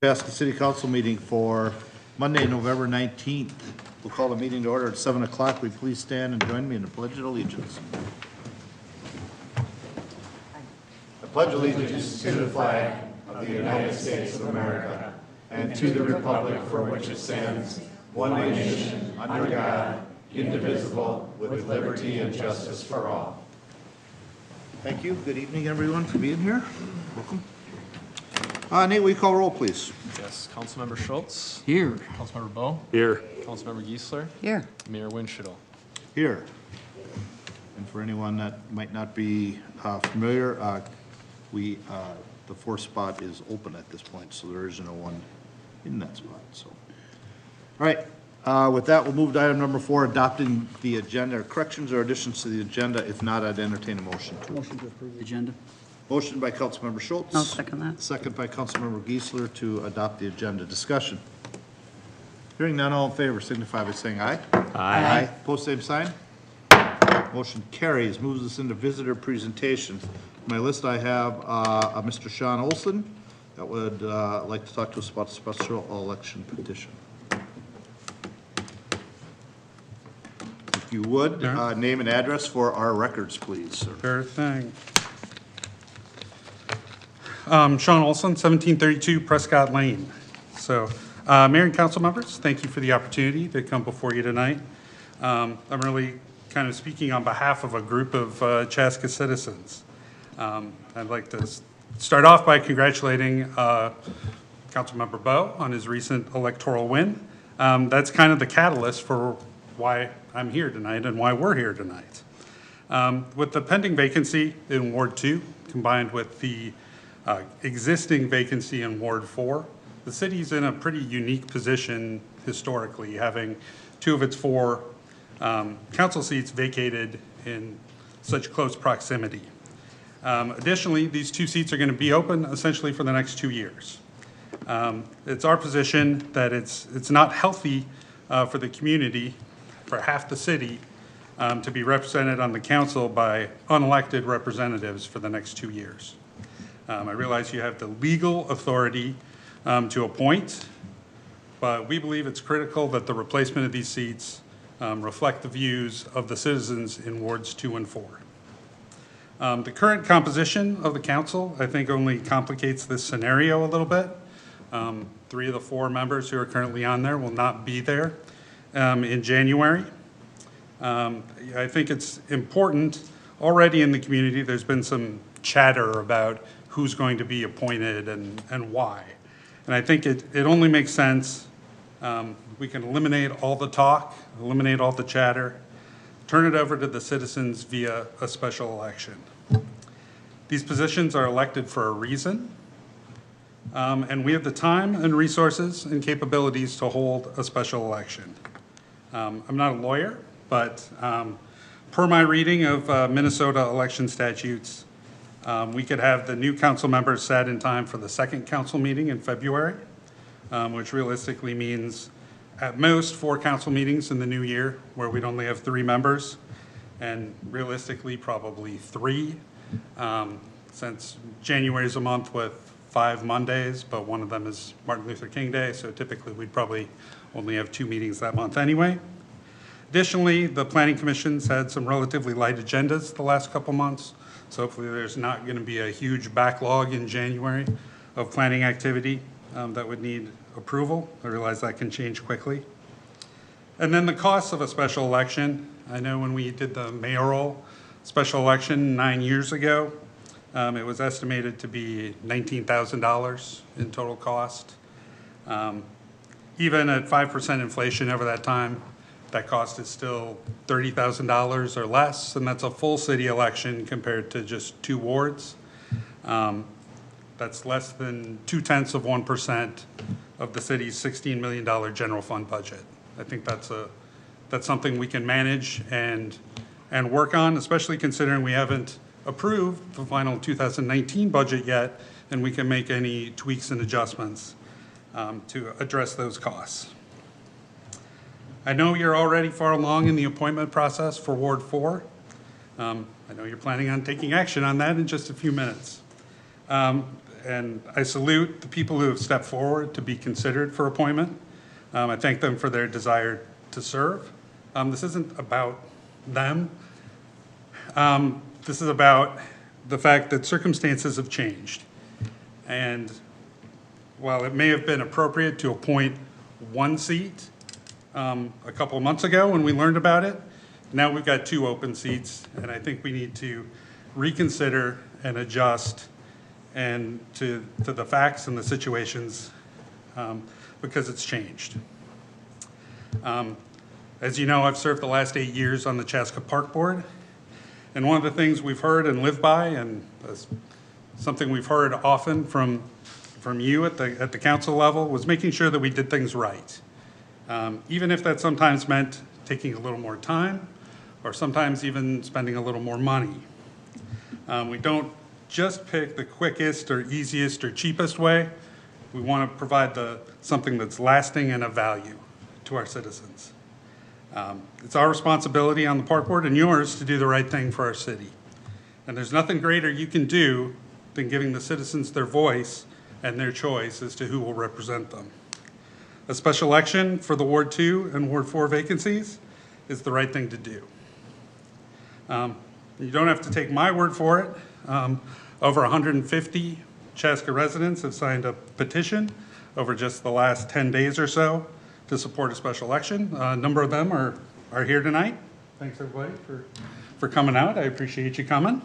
Chaska City Council meeting for Monday, November 19th. We'll call the meeting to order at 7 o'clock. Will you please stand and join me in the Pledge of Allegiance? I pledge allegiance to the flag of the United States of America and to the republic for which it stands, one nation, under God, indivisible, with liberty and justice for all. Thank you. Good evening, everyone, for being here. Welcome. Nate, will you call roll, please? Yes, Councilmember Schultz. Here. Councilmember Bowe. Here. Councilmember Geisler. Here. Mayor Winchell. Here. And for anyone that might not be familiar, the fourth spot is open at this point, so there is no one in that spot. So, all right. With that, we'll move to item number 4, adopting the agenda. Corrections or additions to the agenda? If not, I'd entertain a motion to. Motion to approve the agenda. Motion by Councilmember Schultz. I'll second that. Second by Councilmember Geisler to adopt the agenda. Discussion. Hearing none, all in favor signify by saying aye. Aye. Post same sign. Motion carries. Moves us into visitor presentation. On my list, I have Mr. Sean Olsen that would like to talk to us about the special election petition. If you would, name and address for our records, please, sir. Sure thing. Sean Olsen, 1732 Prescott Lane. So, Mayor and council members, thank you for the opportunity to come before you tonight. I'm really kind of speaking on behalf of a group of Chaska citizens. I'd like to start off by congratulating Councilmember Bowe on his recent electoral win. That's kind of the catalyst for why I'm here tonight and why we're here tonight. With the pending vacancy in Ward 2, combined with the existing vacancy in Ward 4, the city's in a pretty unique position historically, having 2 of its 4 council seats vacated in such close proximity. Additionally, these 2 seats are going to be open essentially for the next 2 years. It's our position that it's not healthy for the community, for half the city, to be represented on the council by unelected representatives for the next 2 years. I realize you have the legal authority to appoint, but we believe it's critical that the replacement of these seats reflect the views of the citizens in Wards 2 and 4. The current composition of the council, I think, only complicates this scenario a little bit. 3 of the 4 members who are currently on there will not be there in January. I think it's important. Already in the community, there's been some chatter about who's going to be appointed and why. And I think it only makes sense. We can eliminate all the talk, eliminate all the chatter, turn it over to the citizens via a special election. These positions are elected for a reason, and we have the time and resources and capabilities to hold a special election. I'm not a lawyer, but per my reading of Minnesota election statutes, we could have the new council members sat in time for the 2nd council meeting in February, which realistically means at most 4 council meetings in the new year where we'd only have 3 members, and realistically probably 3, since January is a month with 5 Mondays, but one of them is Martin Luther King Day, so typically we'd probably only have 2 meetings that month anyway. Additionally, the Planning Commission's had some relatively light agendas the last couple months, so hopefully there's not going to be a huge backlog in January of planning activity that would need approval. I realize that can change quickly. And then the costs of a special election. I know when we did the mayoral special election 9 years ago, it was estimated to be $19,000 in total cost. Even at 5% inflation over that time, that cost is still $30,000 or less, and that's a full city election compared to just 2 wards. That's less than 0.2% of the city's $16 million general fund budget. I think that's something we can manage and work on, especially considering we haven't approved the final 2019 budget yet, and we can make any tweaks and adjustments to address those costs. I know you're already far along in the appointment process for Ward 4. I know you're planning on taking action on that in just a few minutes. And I salute the people who have stepped forward to be considered for appointment. I thank them for their desire to serve. This isn't about them. This is about the fact that circumstances have changed. And while it may have been appropriate to appoint one seat a couple of months ago when we learned about it, now we've got 2 open seats, and I think we need to reconsider and adjust and to the facts and the situations because it's changed. As you know, I've served the last 8 years on the Chaska Park Board, and one of the things we've heard and lived by, and something we've heard often from you at the council level, was making sure that we did things right. Even if that sometimes meant taking a little more time, or sometimes even spending a little more money. We don't just pick the quickest or easiest or cheapest way. We want to provide something that's lasting and of value to our citizens. It's our responsibility on the park board and yours to do the right thing for our city. And there's nothing greater you can do than giving the citizens their voice and their choice as to who will represent them. A special election for the Ward 2 and Ward 4 vacancies is the right thing to do. You don't have to take my word for it. Over 150 Chaska residents have signed a petition over just the last 10 days or so to support a special election. A number of them are here tonight. Thanks everybody for coming out. I appreciate you coming.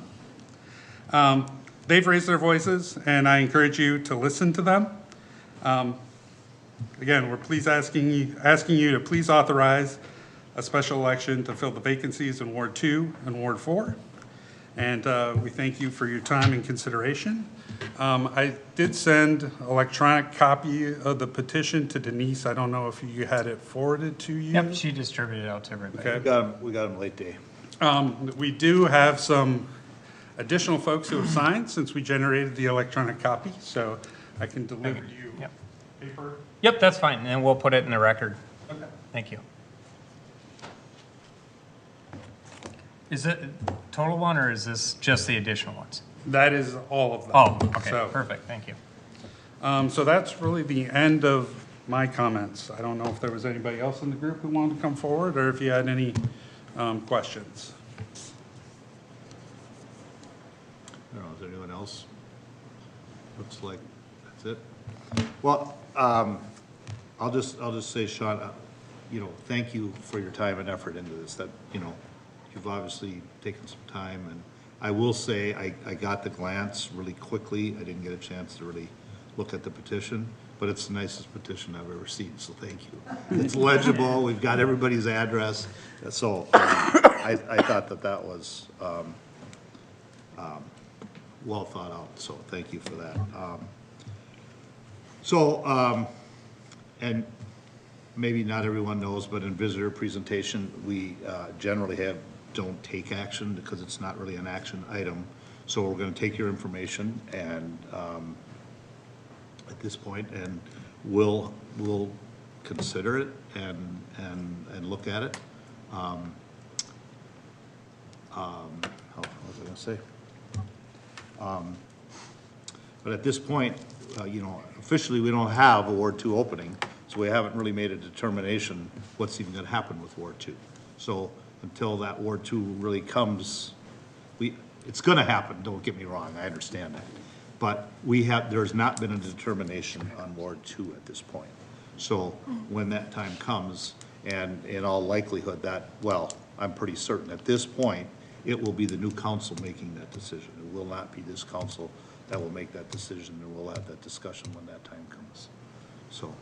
They've raised their voices, and I encourage you to listen to them. Again, we're asking you to please authorize a special election to fill the vacancies in Ward 2 and Ward 4. And we thank you for your time and consideration. I did send an electronic copy of the petition to Denise. I don't know if you had it forwarded to you. Yep, she distributed it out to everybody. Okay. We got them late day. We do have some additional folks who have signed since we generated the electronic copy, so I can deliver you Yep. paper. Yep, that's fine, and we'll put it in the record. Okay. Thank you. Is it total one, or is this just the additional ones? That is all of them. Oh, okay, So, perfect, thank you. so that's really the end of my comments. I don't know if there was anybody else in the group who wanted to come forward, or if you had any questions. I don't know, is there anyone else? Looks like that's it. Well, I'll just say, Sean, thank you for your time and effort into this. That, you've obviously taken some time, and I will say I got the glance really quickly. I didn't get a chance to really look at the petition, but it's the nicest petition I've ever seen, so thank you. It's legible, we've got everybody's address, so I thought that was well thought out, so thank you for that. And maybe not everyone knows, but in visitor presentation, we generally don't take action because it's not really an action item. So we're going to take your information and at this point, and we'll consider it and look at it. What was I going to say? But at this point, officially we don't have a Ward 2 opening, so we haven't really made a determination what's even going to happen with Ward 2. So until that Ward 2 really comes, it's going to happen, don't get me wrong, I understand that. But there's not been a determination on Ward 2 at this point. So when that time comes, and in all likelihood I'm pretty certain at this point, it will be the new council making that decision. It will not be this council that will make that decision, and we'll have that discussion when that time comes. So.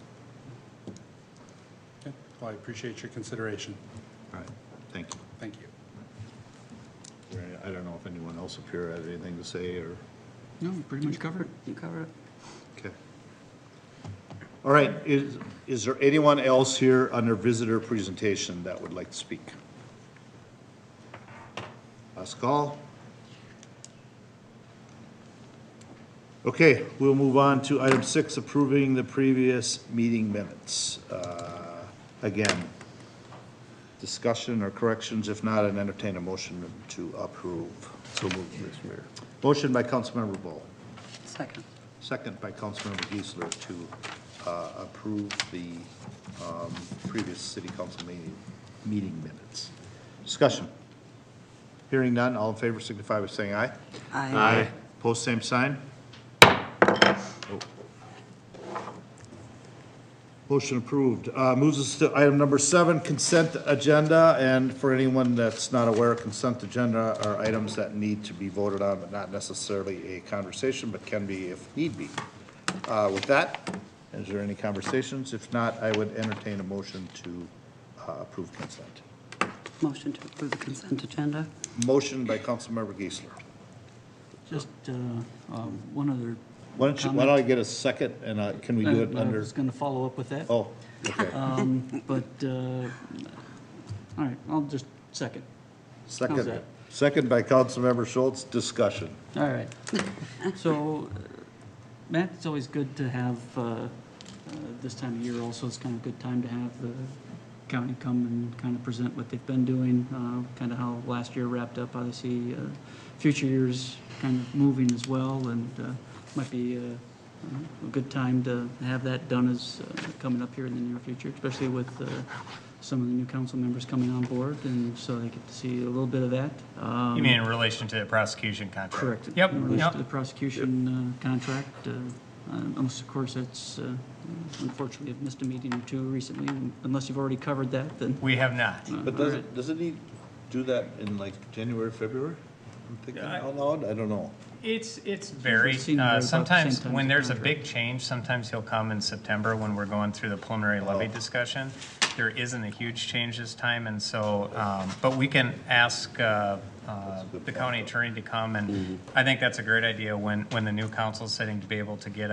Okay. Well, I appreciate your consideration. All right, thank you. Thank you. I don't know if anyone else up here has anything to say, or? No, you pretty much covered it. You covered it. Okay. All right, is there anyone else here under visitor presentation that would like to speak? Last call. Okay, we'll move on to item 6, approving the previous meeting minutes. Again, discussion or corrections? If not, I'd entertain a motion to approve. So moved, Mr. Mayor. Motion by Councilmember Bull. Second. second by Councilmember Geisler to approve the previous city council meeting minutes. Discussion. Hearing none, all in favor signify by saying aye. Aye. Post same sign. Oh. Motion approved. Moves us to item number 7, consent agenda. And for anyone that's not aware, consent agenda are items that need to be voted on, but not necessarily a conversation, but can be if need be. With that, is there any conversations? If not, I would entertain a motion to approve consent. Motion to approve the consent agenda. Motion by Councilmember Geisler. Just one other Why don't I get a second, and can we do it I under? was going to follow up with that. Oh, okay. But, all right, I'll just second. How's Second, that? second by Councilmember Schultz, discussion. All right. So, Matt, it's always good to have, this time of year also, it's kind of a good time to have the county come and kind of present what they've been doing, kind of how last year wrapped up. Obviously, future years kind of moving as well, and might be a good time to have that done as coming up here in the near future, especially with some of the new council members coming on board, and so they get to see a little bit of that. You mean in relation to the prosecution contract? Correct. Yep, In relation yep. to the prosecution contract, unless, of course, that's, unfortunately, I've missed a meeting or two recently, unless you've already covered that, then. We have not. But does it need do that in like January, February? I'm thinking out loud, I don't know. It's varied. seen it right about the Sometimes same time when as the there's a contract. big change, sometimes he'll come in September when we're going through the preliminary levy Oh. discussion. There isn't a huge change this time, and so, but we can ask the county attorney to come, and I think that's a great idea when the new council's sitting, to be able to get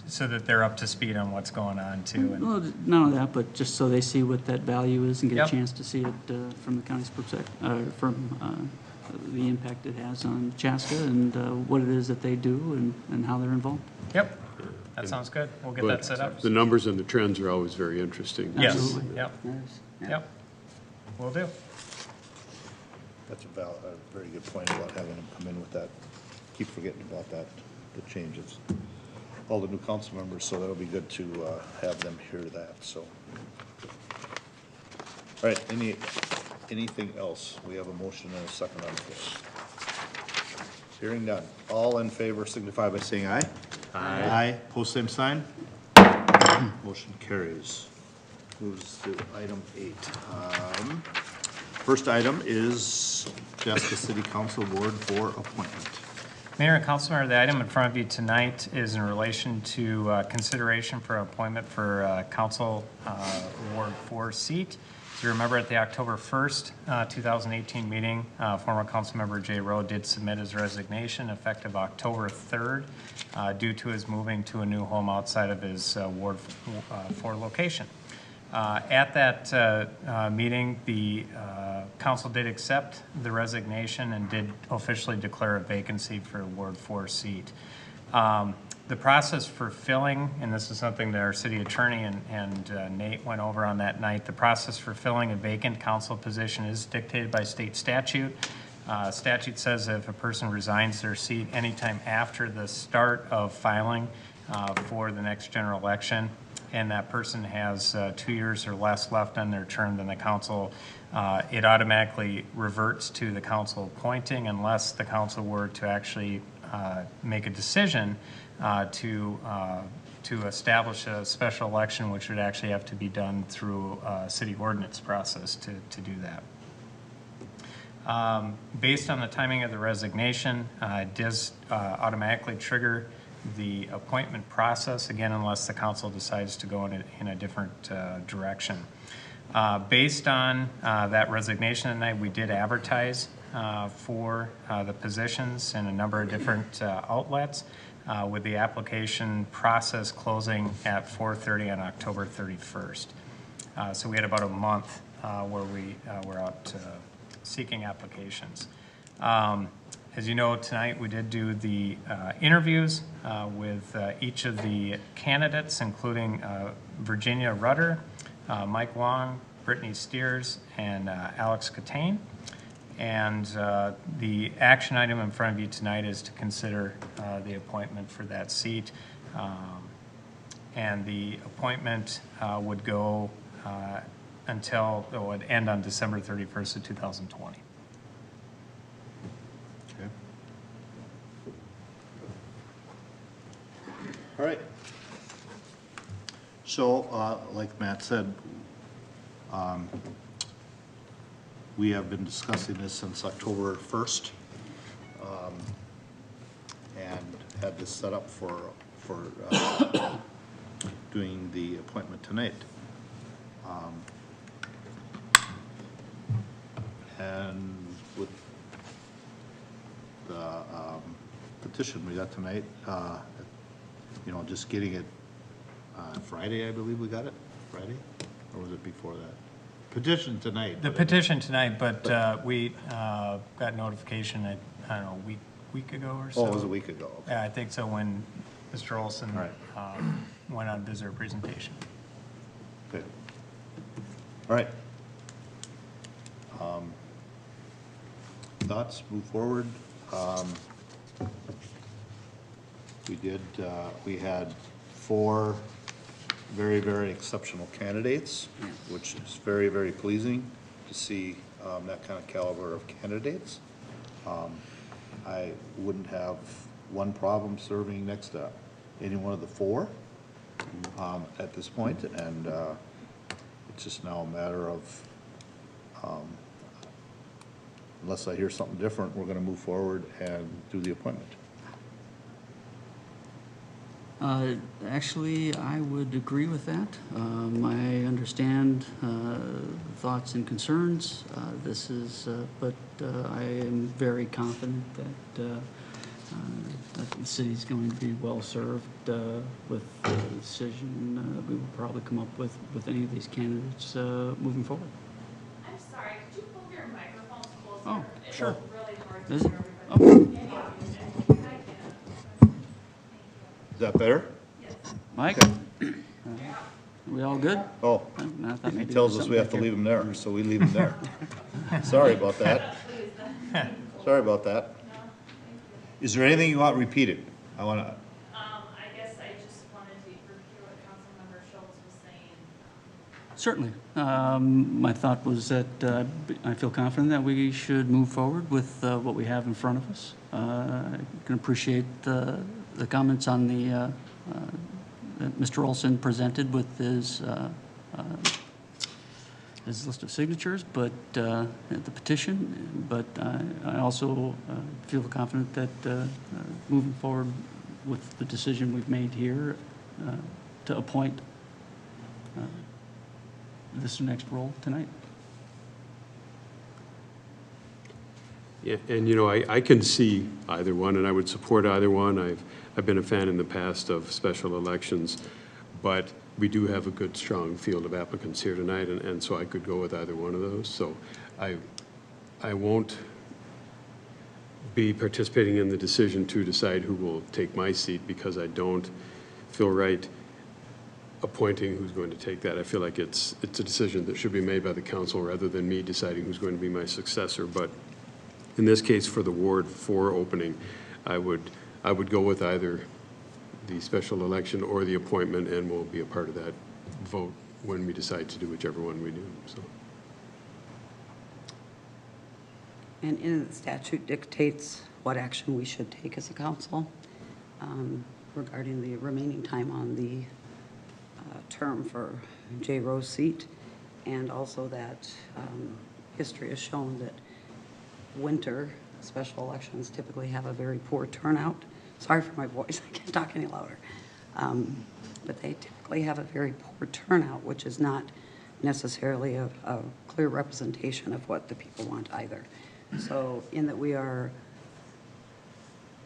so that they're up to speed on what's going on too. And Well, none of that, but just so they see what that value is and get Yep. a chance to see it from the county's perspective, from the impact it has on Chaska and what it is that they do and how they're involved. Yep, that sounds good. We'll get that set up. The numbers and the trends are always very interesting. Yes, Absolutely. yep, Yes, yeah. yep. Will do. That's a very good point about having them come in with that. Keep forgetting about that, the changes. All the new council members, so that'll be good to have them hear that, so. All right, anything else? We have a motion and a second on this. Hearing none. All in favor signify by saying aye. Aye. Post same sign. Motion carries. Moves to item 8. First item is Chaska City Council Ward 4 appointment. Mayor and Councilmember, the item in front of you tonight is in relation to consideration for appointment for Council Ward 4 seat. As you remember, at the October 1st, 2018 meeting, former Councilmember Jay Rowe did submit his resignation effective October 3rd due to his moving to a new home outside of his Ward 4 location. At that meeting, the council did accept the resignation and did officially declare a vacancy for Ward 4 seat. The process for filling, and this is something that our city attorney and Nate went over on that night, the process for filling a vacant council position is dictated by state statute. Statute says if a person resigns their seat anytime after the start of filing for the next general election, and that person has 2 years or less left on their term, then the council, it automatically reverts to the council appointing, unless the council were to actually make a decision to establish a special election, which would actually have to be done through a city ordinance process to do that. Based on the timing of the resignation, it does automatically trigger the appointment process, again, unless the council decides to go in a different direction. Based on that resignation tonight, we did advertise for the positions in a number of different outlets, with the application process closing at 4:30 on October 31st. So we had about a month where we were out seeking applications. As you know, tonight we did do the interviews with each of the candidates, including Virginia Rudder, Mike Wong, Brittany Steers, and Alex Catane. And the action item in front of you tonight is to consider the appointment for that seat. And the appointment would go until, it would end on December 31st of 2020. Okay. All right. So, like Matt said, we have been discussing this since October 1st, and had this set up for doing the appointment tonight. And with the petition we got tonight, you know, just getting it Friday, I believe we got it, Friday? Or was it before that? Petition tonight. The petition tonight, but we got notification, I don't know, week ago or so. Oh, it was a week ago. Okay. Yeah, I think so, when Mr. Olsen All right. went on visitor presentation. Okay. All right. Thoughts, move forward. We had 4 very, very exceptional candidates, which is very, very pleasing to see that kind of caliber of candidates. I wouldn't have one problem serving next to any one of the 4 at this point, and it's just now a matter of, unless I hear something different, we're gonna move forward and do the appointment. Actually, I would agree with that. I understand thoughts and concerns. But I am very confident that the city's going to be well-served with the decision we will probably come up with any of these candidates moving forward. I'm sorry, could you pull your microphones closer? Oh, sure. It's really hard to Is hear it? everybody. Oh. Is that better? Mike? We all good? Oh, I thought he maybe tells there was us we have to something leave them there, so we leave them there. Sorry about that. Sorry about that. Is there anything you want repeated? I wanna, I guess I just wanted to hear what Councilmember Schultz was saying. Certainly. My thought was that I feel confident that we should move forward with what we have in front of us. I can appreciate the comments on the, that Mr. Olsen presented with his list of signatures, but the petition, but I also feel confident that moving forward with the decision we've made here to appoint this next role tonight. Yeah, and you know, I can see either one, and I would support either one. I've been a fan in the past of special elections, but we do have a good, strong field of applicants here tonight, and so I could go with either one of those. So I won't be participating in the decision to decide who will take my seat, because I don't feel right appointing who's going to take that. I feel like it's a decision that should be made by the council rather than me deciding who's going to be my successor. But in this case, for the Ward 4 opening, I would go with either the special election or the appointment, and we'll be a part of that vote when we decide to do whichever one we do. So. And in the statute dictates what action we should take as a council regarding the remaining time on the term for J. Rowe's seat, and also that history has shown that winter special elections typically have a very poor turnout. Sorry for my voice, I can't talk any louder. But they typically have a very poor turnout, which is not necessarily a clear representation of what the people want either. So in that we are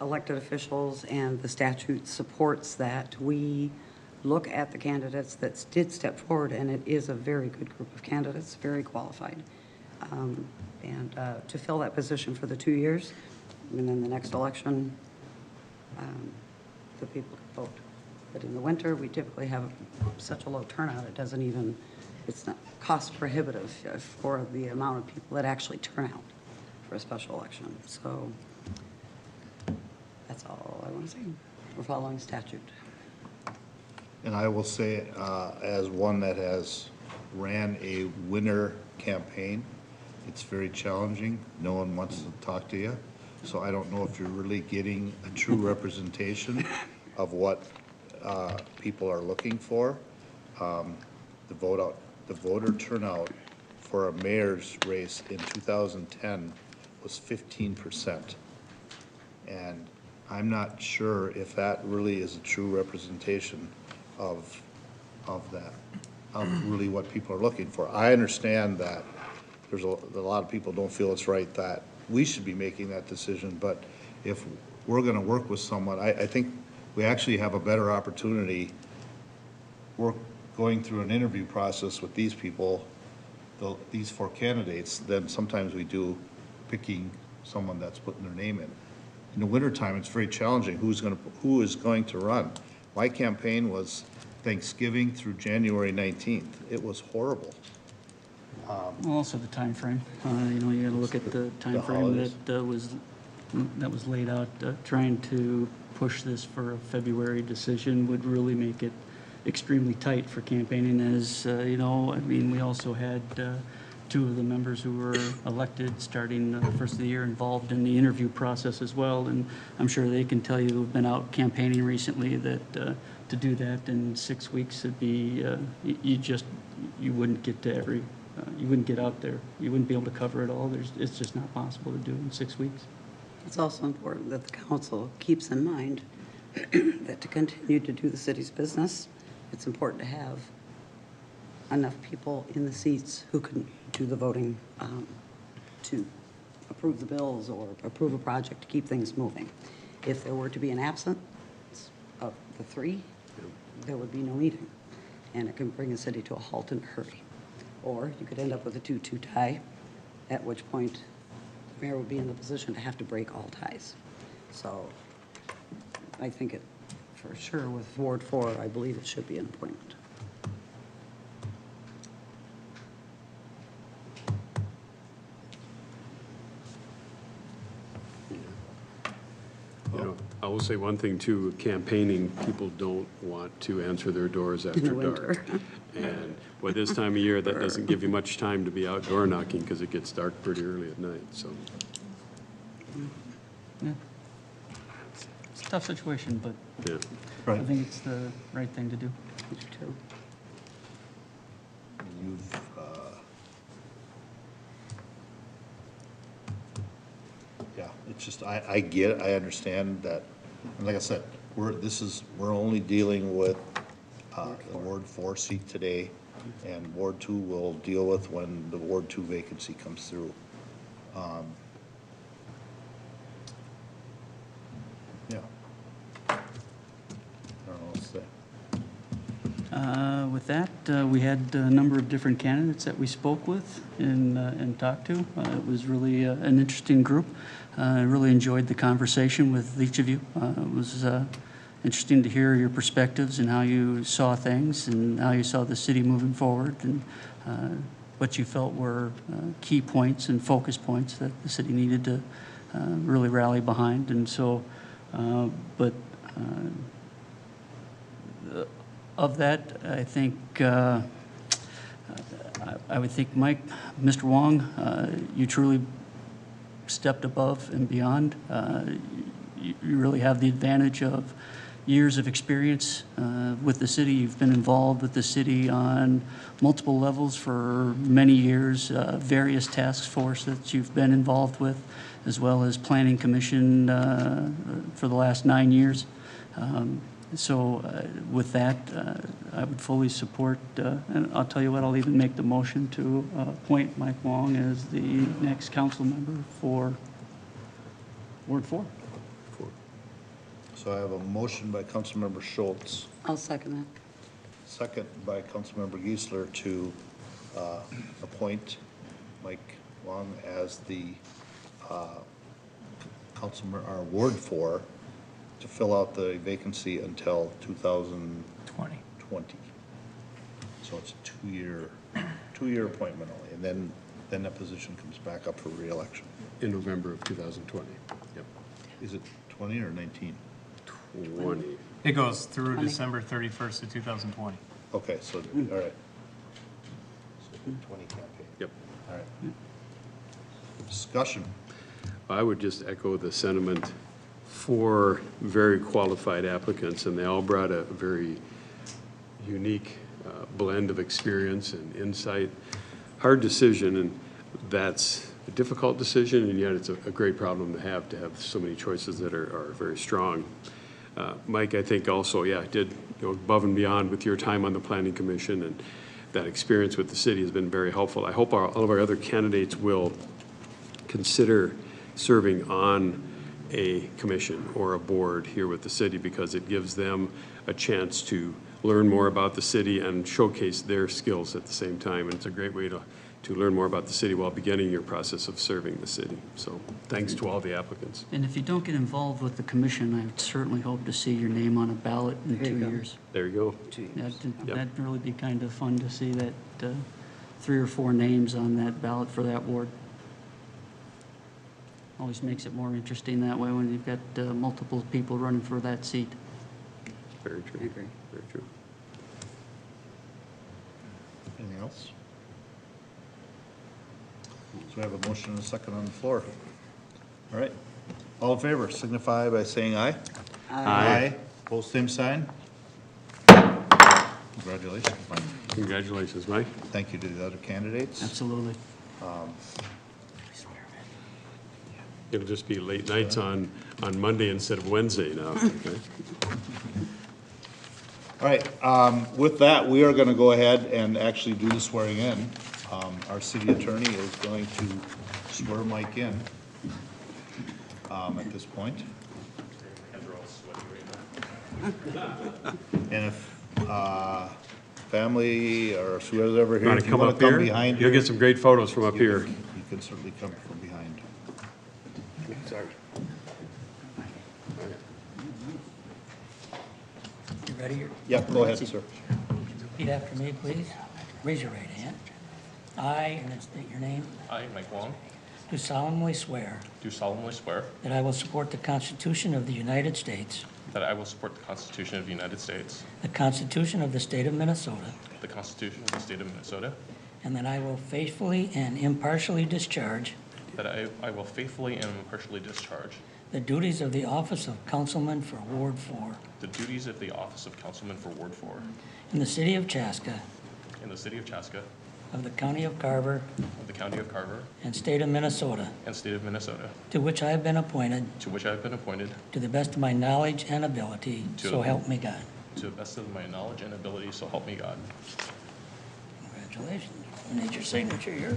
elected officials and the statute supports that, we look at the candidates that did step forward, and it is a very good group of candidates, very qualified. And to fill that position for the 2 years, and then the next election, the people can vote. But in the winter, we typically have such a low turnout, it doesn't even, it's not cost prohibitive for the amount of people that actually turn out. for a special election. So that's all I want to say. We're following statute. And I will say, as one that has ran a winter campaign, it's very challenging. No one wants to talk to you. So I don't know if you're really getting a true representation of what people are looking for. The voter turnout for a mayor's race in 2010 was 15%. And I'm not sure if that really is a true representation of that, of really what people are looking for. I understand that there's a lot of people don't feel it's right that we should be making that decision, but if we're gonna work with someone, I think we actually have a better opportunity going through an interview process with these people, these 4 candidates, than sometimes we do picking someone that's putting their name in. In the wintertime, it's very challenging. Who is going to run? My campaign was Thanksgiving through January 19th. It was horrible. Well, also the timeframe. You know, you got to look at the timeframe holidays. that was laid out. Trying to push this for a February decision would really make it extremely tight for campaigning. As you know, I mean, we also had 2 of the members who were elected starting the first of the year involved in the interview process as well, and I'm sure they can tell you who've been out campaigning recently that to do that in 6 weeks, it'd be you wouldn't get to you wouldn't get out there. You wouldn't be able to cover it all. It's just not possible to do in 6 weeks. It's also important that the council keeps in mind that to continue to do the city's business, it's important to have enough people in the seats who can do the voting to approve the bills or approve a project to keep things moving. If there were to be an absence of the 3, there would be no meeting, and it can bring a city to a halt in a hurry. Or you could end up with a 2-2 tie, at which point the mayor would be in the position to have to break all ties. So I think it, for sure, with Ward 4, I believe it should be an appointment. You know, I will say one thing too, campaigning, people don't want to answer their doors after the winter. dark. And by this time of year, that doesn't give you much time to be outdoor knocking because it gets dark pretty early at night, so. Yeah. It's a tough situation, but Yeah. I think it's the right thing to do. Me too. You've, yeah, it's just, I get it, I understand that, and like I said, we're only dealing with the Ward 4 seat today, and Ward 2 will deal with when the Ward 2 vacancy comes through. Yeah. I don't know what to say. With that, we had a number of different candidates that we spoke with and talked to. It was really an interesting group. I really enjoyed the conversation with each of you. It was interesting to hear your perspectives and how you saw things and how you saw the city moving forward and what you felt were key points and focus points that the city needed to really rally behind. And so, of that, I think I would think Mr. Wong, you truly stepped above and beyond. You really have the advantage of years of experience with the city. You've been involved with the city on multiple levels for many years, various task force that you've been involved with, as well as Planning Commission for the last 9 years. So with that, I would fully support, and I'll tell you what, I'll even make the motion to appoint Mike Wong as the next council member for Ward 4. So I have a motion by Councilmember Schultz, I'll second that. second by Councilmember Geisler to appoint Mike Wong as the Ward 4 to fill out the vacancy until 2020. So it's a two-year appointment only, and then that position comes back up for re-election. in November of 2020. Yep, Is it 20 or 19? 20. It goes through December 31st of 2020. Okay, so, all right. So 20 campaign. Yep. All right. Discussion. I would just echo the sentiment. 4 very qualified applicants, and they all brought a very unique blend of experience and insight. Hard decision, and that's a difficult decision, and yet it's a great problem to have so many choices that are very strong. Mike, I think also, did go above and beyond with your time on the Planning Commission, and that experience with the city has been very helpful. I hope all of our other candidates will consider serving on a commission or a board here with the city, because it gives them a chance to learn more about the city and showcase their skills at the same time. And it's a great way to learn more about the city while beginning your process of serving the city. So thanks to all the applicants. And if you don't get involved with the commission, I certainly hope to see your name on a ballot in There you 2 go. years. There you go. That'd really be kind of fun to see that 3 or 4 names on that ballot for that ward. Always makes it more interesting that way when you've got multiple people running for that seat. Very true. I agree. Very true. Anything else? So we have a motion and a second on the floor. All right. All in favor, signify by saying aye. Aye. Opposed, same sign. Congratulations, Mike. Congratulations, Mike. Thank you to the other candidates. Absolutely. It'll just be late nights on Monday instead of Wednesday now. Okay? All right, with that, we are going to go ahead and actually do the swearing in. Our city attorney is going to swear Mike in at this point. And if family or whoever's ever here, if you want to come behind You'll here, get some great photos from up here. you can certainly come from behind. Sorry. You ready? Yep, go ahead, sir. Repeat after me, please. Raise your right hand. I, and then state your name, I, Mike Wong, do solemnly swear do solemnly swear that I will support the Constitution of the United States, that I will support the Constitution of the United States, the Constitution of the State of Minnesota, the Constitution of the State of Minnesota, and that I will faithfully and impartially discharge that I will faithfully and impartially discharge the duties of the office of Councilman for Ward 4 the duties of the office of Councilman for Ward 4 in the city of Chaska, in the city of Chaska, of the county of Carver, of the county of Carver, and state of Minnesota, and state of Minnesota, to which I have been appointed to which I have been appointed to the best of my knowledge and ability, so help me God. to the best of my knowledge and ability, so help me God. Congratulations. I need your signature here.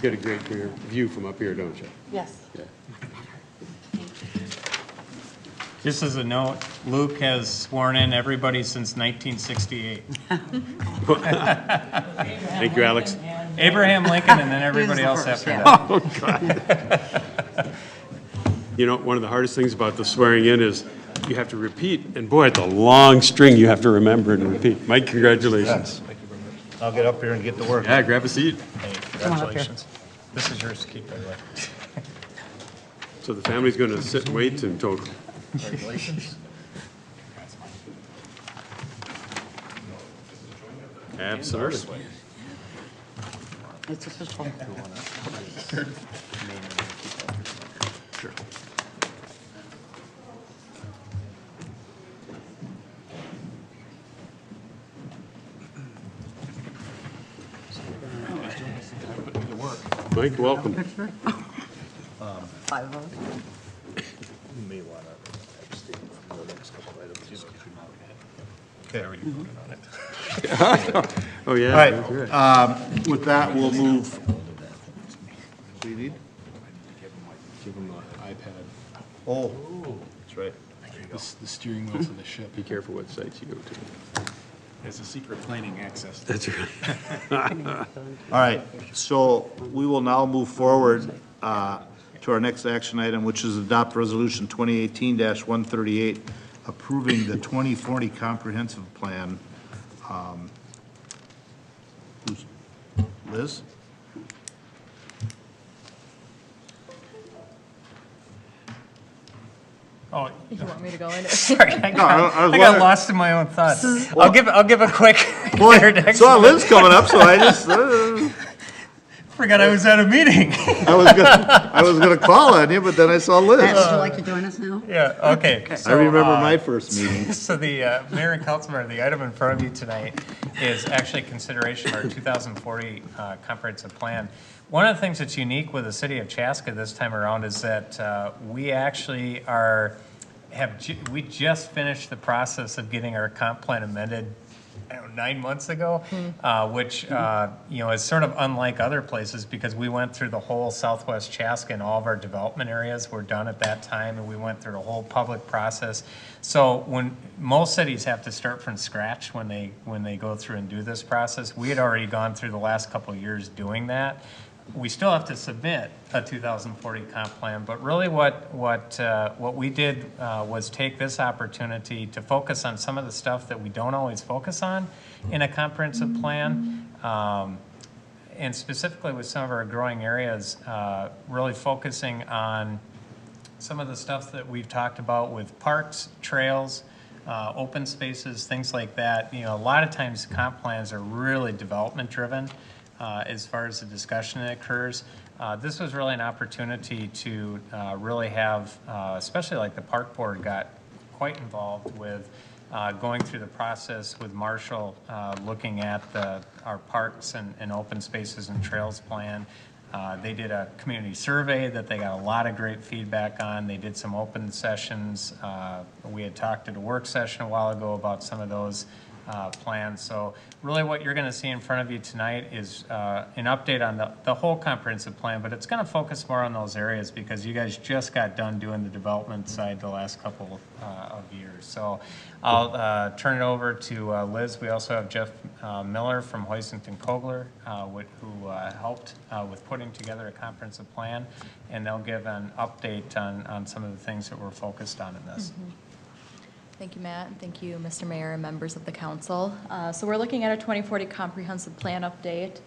You get a great view from up here, don't you? Yes. Yeah. Just as a note, Luke has sworn in everybody since 1968. Thank you, Alex. Abraham Lincoln and then everybody else first, after yeah. that. You know, one of the hardest things about the swearing in is you have to repeat, and boy, it's a long string you have to remember and repeat. Mike, congratulations. I'll get up here and get to work. Yeah, grab a seat. Congratulations. This is yours to keep, by the way. So the family's going to sit and wait until. Congratulations. Absolutely. It's official. Sure. Mike, welcome. 5 votes. You may want to abstain from the next couple items. Okay. Oh, yeah. All right, that's right. with that, we'll move. What do you need? Give him the iPad. Oh, that's right. The steering wheel to the ship. Be careful what sites you go to. It's a secret planning access. That's right. All right, so we will now move forward to our next action item, which is adopt resolution 2018-138, approving the 2040 comprehensive plan Liz? Oh, You want me to go into it? sorry, I I got was wondering- lost in my own thoughts. I'll give a quick Boy, introduction. saw Liz coming up, so I just, Forgot I was at a meeting. I was gonna call on you, but then I saw Matt, Liz. would you like to join us now? Yeah, okay. I So, remember my first meeting. So the mayor and council member, the item in front of you tonight is actually consideration of our 2040 comprehensive plan. One of the things that's unique with the city of Chaska this time around is that we actually we just finished the process of getting our comp plan amended, I don't know, 9 months ago, which is sort of unlike other places because we went through the whole Southwest Chaska and all of our development areas were done at that time, and we went through the whole public process. So when most cities have to start from scratch when they go through and do this process, we had already gone through the last couple of years doing that. We still have to submit a 2040 comp plan, but really what we did was take this opportunity to focus on some of the stuff that we don't always focus on in a comprehensive plan, and specifically with some of our growing areas, really focusing on some of the stuff that we've talked about with parks, trails, open spaces, things like that. A lot of times comp plans are really development driven. As far as the discussion that occurs. This was really an opportunity to really have, especially like the park board got quite involved with going through the process with Marshall, looking at our parks and open spaces and trails plan. They did a community survey that they got a lot of great feedback on. They did some open sessions. We had talked at a work session a while ago about some of those plans. So really what you're going to see in front of you tonight is an update on the whole comprehensive plan, but it's going to focus more on those areas because you guys just got done doing the development side the last couple of years. So I'll turn it over to Liz. We also have Jeff Miller from Hoisington Kogler who helped with putting together a comprehensive plan, and they'll give an update on some of the things that we're focused on in this. Mm-hmm. Thank you, Matt, and thank you, Mr. Mayor and members of the council. So we're looking at a 2040 comprehensive plan update.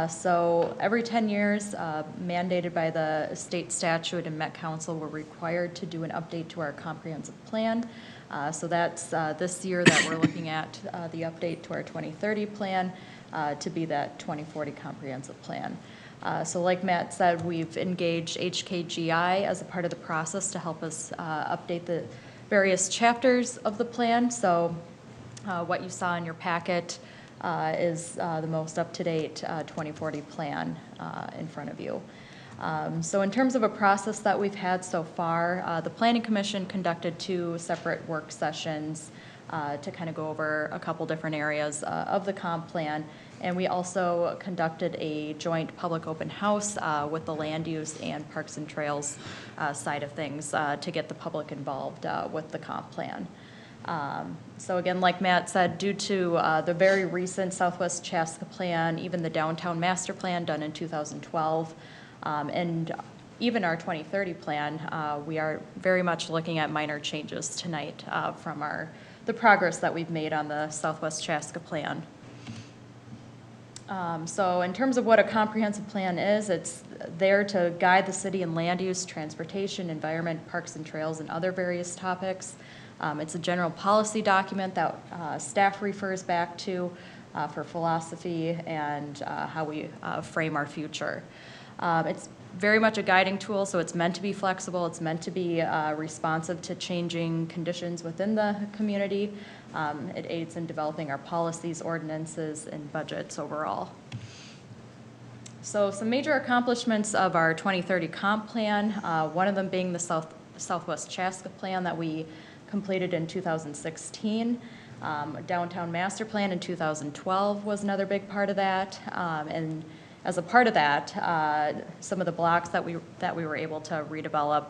So every 10 years, mandated by the state statute and Met Council, we're required to do an update to our comprehensive plan. So that's this year that we're looking at the update to our 2030 plan to be that 2040 comprehensive plan. So like Matt said, we've engaged HKGI as a part of the process to help us update the various chapters of the plan. So what you saw in your packet is the most up-to-date 2040 plan in front of you. So in terms of a process that we've had so far, the Planning Commission conducted 2 separate work sessions to kind of go over a couple different areas of the comp plan. And we also conducted a joint public open house with the land use and parks and trails side of things to get the public involved with the comp plan. So again, like Matt said, due to the very recent Southwest Chaska plan, even the downtown master plan done in 2012, and even our 2030 plan, we are very much looking at minor changes tonight from the progress that we've made on the Southwest Chaska plan. So in terms of what a comprehensive plan is, it's there to guide the city in land use, transportation, environment, parks and trails, and other various topics. It's a general policy document that staff refers back to for philosophy and how we frame our future. It's very much a guiding tool, so it's meant to be flexible. It's meant to be responsive to changing conditions within the community. It aids in developing our policies, ordinances, and budgets overall. So some major accomplishments of our 2030 comp plan, one of them being the Southwest Chaska plan that we completed in 2016. Downtown master plan in 2012 was another big part of that. And as a part of that, some of the blocks that we were able to redevelop,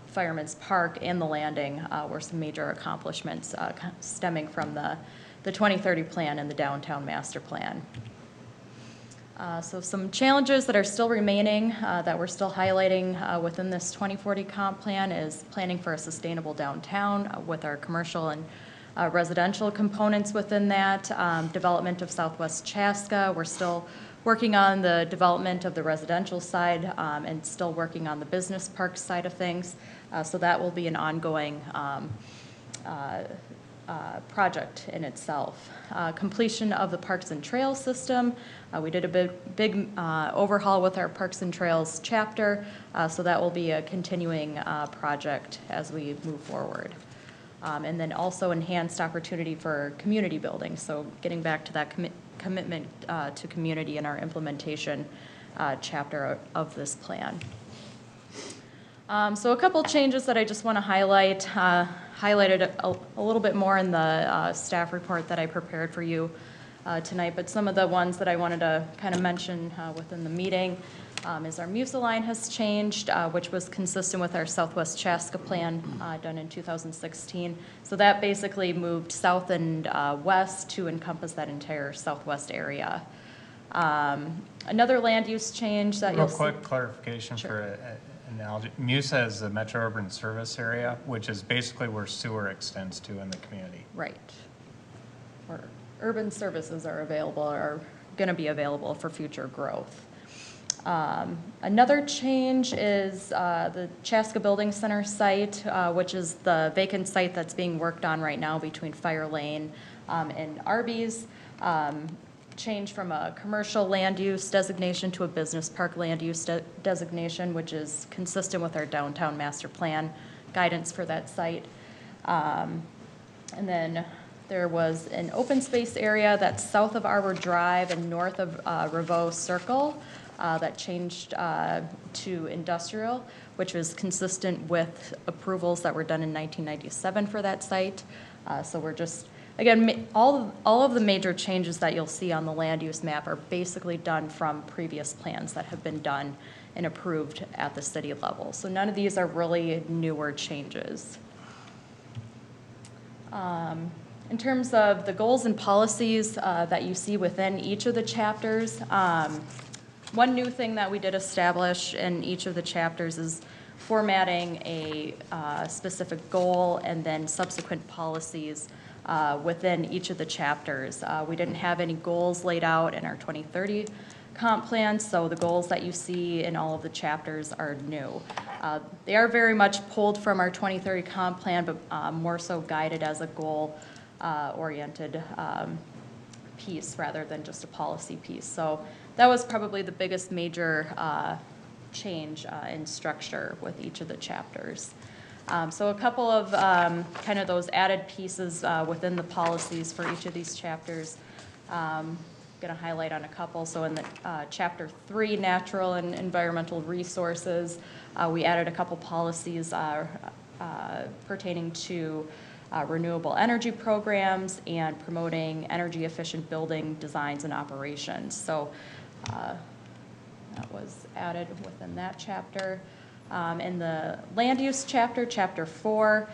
Fireman's Park and the Landing were some major accomplishments stemming from the 2030 plan and the downtown master plan. So some challenges that are still remaining that we're still highlighting within this 2040 comp plan is planning for a sustainable downtown with our commercial and residential components within that, development of Southwest Chaska. We're still working on the development of the residential side and still working on the business park side of things. So that will be an ongoing project in itself. Completion of the Parks and Trails system. We did a big overhaul with our Parks and Trails chapter, so that will be a continuing project as we move forward. And then also enhanced opportunity for community building, so getting back to that commitment to community in our implementation chapter of this plan. So a couple changes that I just want to highlight, highlighted a little bit more in the staff report that I prepared for you tonight, but some of the ones that I wanted to kind of mention within the meeting is our MUSA line has changed, which was consistent with our Southwest Chaska plan done in 2016. So that basically moved south and west to encompass that entire southwest area. Another land use change that you'll see. Real quick clarification for analogy. MUSA is the Metro Urban Service Area, which is basically where sewer extends to in the community. Right. Or urban services are available, are going to be available for future growth. Another change is the Chaska Building Center site, which is the vacant site that's being worked on right now between Fire Lane and Arby's. Change from a commercial land use designation to a business park land use designation, which is consistent with our downtown master plan guidance for that site. And then there was an open space area that's south of Arbor Drive and north of Ravoux Circle that changed to industrial, which was consistent with approvals that were done in 1997 for that site. So we're just, again, all of the major changes that you'll see on the land use map are basically done from previous plans that have been done and approved at the city level. So none of these are really newer changes. In terms of the goals and policies that you see within each of the chapters, one new thing that we did establish in each of the chapters is formatting a specific goal and then subsequent policies within each of the chapters. We didn't have any goals laid out in our 2030 comp plan, so the goals that you see in all of the chapters are new. They are very much pulled from our 2030 comp plan, but more so guided as a goal oriented piece rather than just a policy piece. So that was probably the biggest major change in structure with each of the chapters. So a couple of kind of those added pieces within the policies for each of these chapters. Going to highlight on a couple. So in the Chapter 3, Natural and Environmental Resources, we added a couple policies pertaining to renewable energy programs and promoting energy efficient building designs and operations. So that was added within that chapter. In the land use chapter, Chapter 4,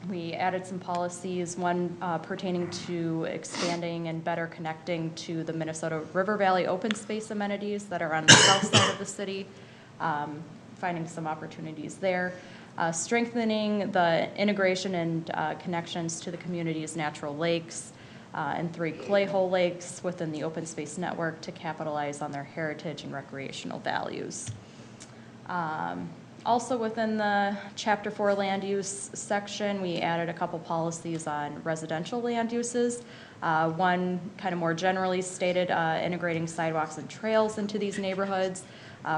we added some policies, one pertaining to expanding and better connecting to the Minnesota River Valley open space amenities that are on the south side of the city, finding some opportunities there. Strengthening the integration and connections to the community's natural lakes and 3 clay hole lakes within the open space network to capitalize on their heritage and recreational values. Also within the Chapter 4 land use section, we added a couple policies on residential land uses. One kind of more generally stated, integrating sidewalks and trails into these neighborhoods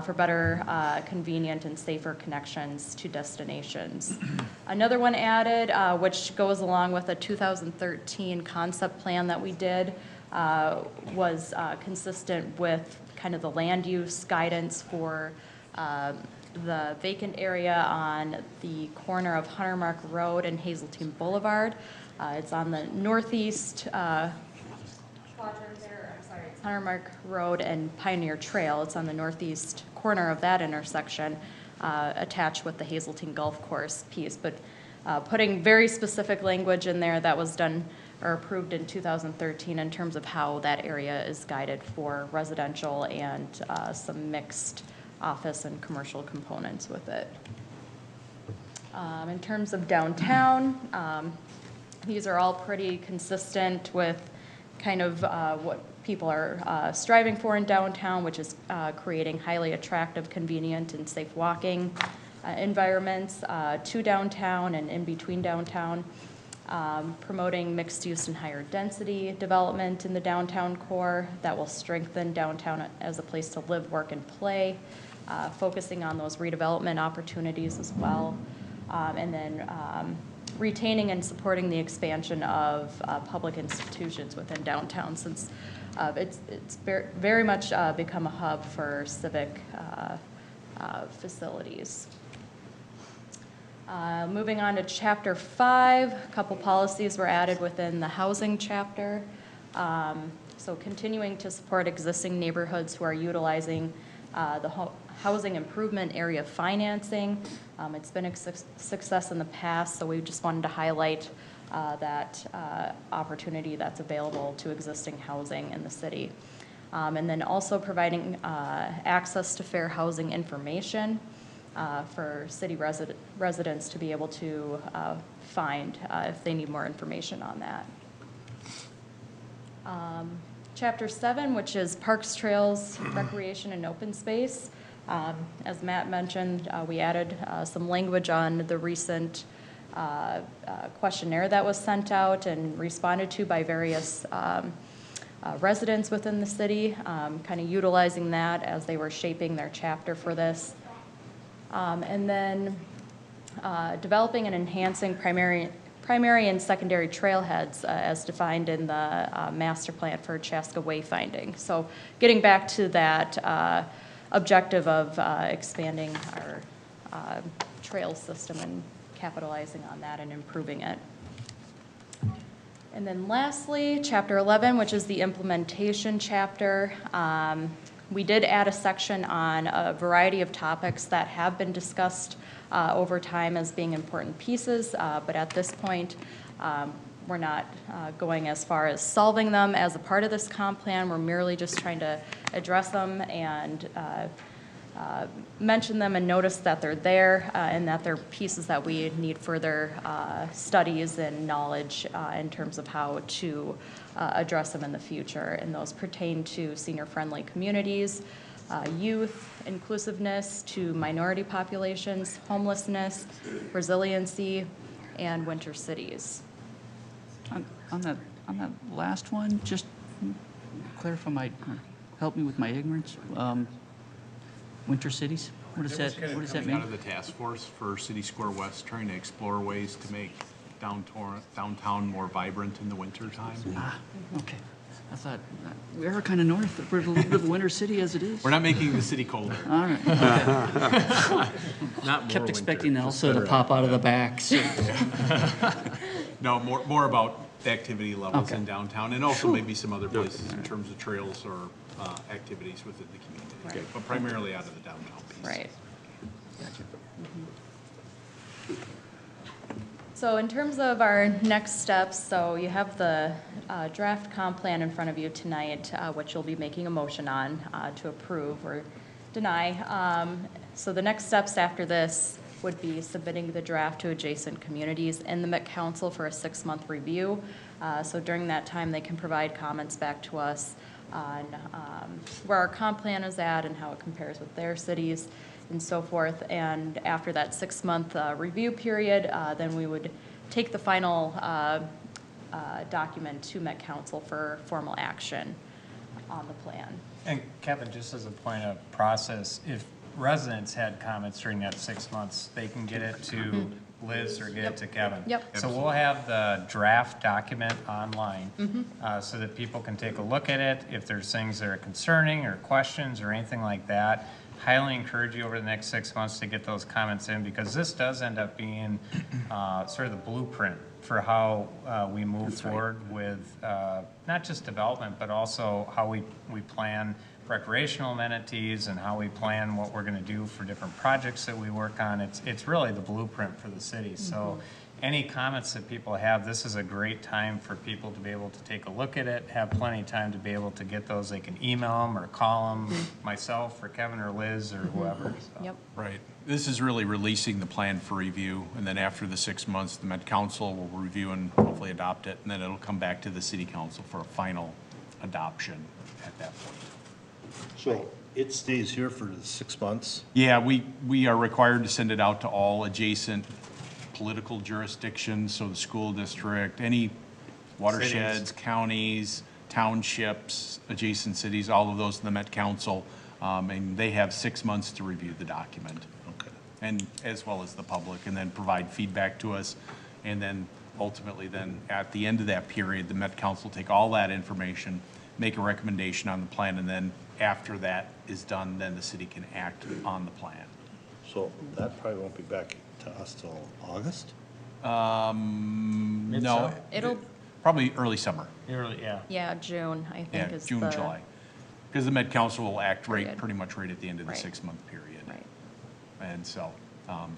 for better, convenient, and safer connections to destinations. Another one added, which goes along with a 2013 concept plan that we did, was consistent with kind of the land use guidance for the vacant area on the corner of Hunter Mark Road and Hazeltine Boulevard. It's on the northeast quadrant there. I'm sorry, it's Hunter Mark Road and Pioneer Trail. It's on the northeast corner of that intersection, attached with the Hazeltine Golf Course piece. But putting very specific language in there that was done or approved in 2013 in terms of how that area is guided for residential and some mixed office and commercial components with it. In terms of downtown, These are all pretty consistent with kind of what people are striving for in downtown, which is creating highly attractive, convenient, and safe walking environments to downtown and in between downtown, promoting mixed use and higher density development in the downtown core that will strengthen downtown as a place to live, work, and play, focusing on those redevelopment opportunities as well, and then retaining and supporting the expansion of public institutions within downtown, since it's very much become a hub for civic facilities. Moving on to Chapter 5, a couple policies were added within the housing chapter. So continuing to support existing neighborhoods who are utilizing the housing improvement area financing. It's been a success in the past, so we just wanted to highlight that opportunity that's available to existing housing in the city. And then also providing access to fair housing information for city residents to be able to find if they need more information on that. Chapter 7, which is Parks, Trails, Recreation, and Open Space. As Matt mentioned, we added some language on the recent questionnaire that was sent out and responded to by various residents within the city, kind of utilizing that as they were shaping their chapter for this. And then developing and enhancing primary and secondary trailheads as defined in the master plan for Chaska wayfinding. So getting back to that objective of expanding our trail system and capitalizing on that and improving it. And then lastly, Chapter 11, which is the implementation chapter. We did add a section on a variety of topics that have been discussed over time as being important pieces, but at this point, we're not going as far as solving them as a part of this comp plan. We're merely just trying to address them and mention them and notice that they're there and that they're pieces that we need further studies and knowledge in terms of how to address them in the future. And those pertain to senior-friendly communities, youth, inclusiveness to minority populations, homelessness, resiliency, and winter cities. On that last one, just clarify help me with my ignorance. Winter cities? What does that mean? Out of the task force for City Square West, trying to explore ways to make downtown more vibrant in the winter time. Okay. I thought, we are kind of north. We're a little bit of a winter city as it is. We're not making the city colder. All right. Okay. Not more Kept expecting winter, Elsa to pop out of the back. So. No, more about the activity levels Okay. in downtown, and also maybe some other places in terms of trails or activities within the community. Right. But primarily out of the downtown piece. Right. So in terms of our next steps, so you have the draft comp plan in front of you tonight, which you'll be making a motion on to approve or deny. So the next steps after this would be submitting the draft to adjacent communities in the MIC Council for a 6-month review. So during that time, they can provide comments back to us on where our comp plan is at and how it compares with their cities and so forth. And after that 6-month review period, then we would take the final document to Met Council for formal action on the plan. And Kevin, just as a point of process, if residents had comments during that 6 months, they can get it to Liz or get it to Kevin. Yep. So we'll have the draft document online so that people can take a look at it. If there's things that are concerning or questions or anything like that, highly encourage you over the next 6 months to get those comments in, because this does end up being sort of the blueprint for how we move forward with not just development, but also how we plan recreational amenities and how we plan what we're going to do for different projects that we work on. It's really the blueprint for the city. So any comments that people have, this is a great time for people to be able to take a look at it, have plenty of time to be able to get those. They can email them or call them, myself or Kevin or Liz or whoever. So. Yep. Right. This is really releasing the plan for review, and then after the 6 months, the Met Council will review and hopefully adopt it, and then it'll come back to the City Council for a final adoption at that point. So it stays here for the 6 months? Yeah, we are required to send it out to all adjacent political jurisdictions, so the school district, any watersheds, counties, townships, adjacent cities, all of those in the Met Council, and they have 6 months to review the document. Okay. And as well as the public, and then provide feedback to us, and then ultimately then, at the end of that period, the Met Council take all that information, make a recommendation on the plan, and then after that is done, then the city can act on the plan. So that probably won't be back to us till August? No. It'll, Probably early summer. Yeah. yeah, June, I think Yeah, is June, the. July. Because the Met Council will act Period. pretty much right at the end of the Right. 6-month period. Right. And so,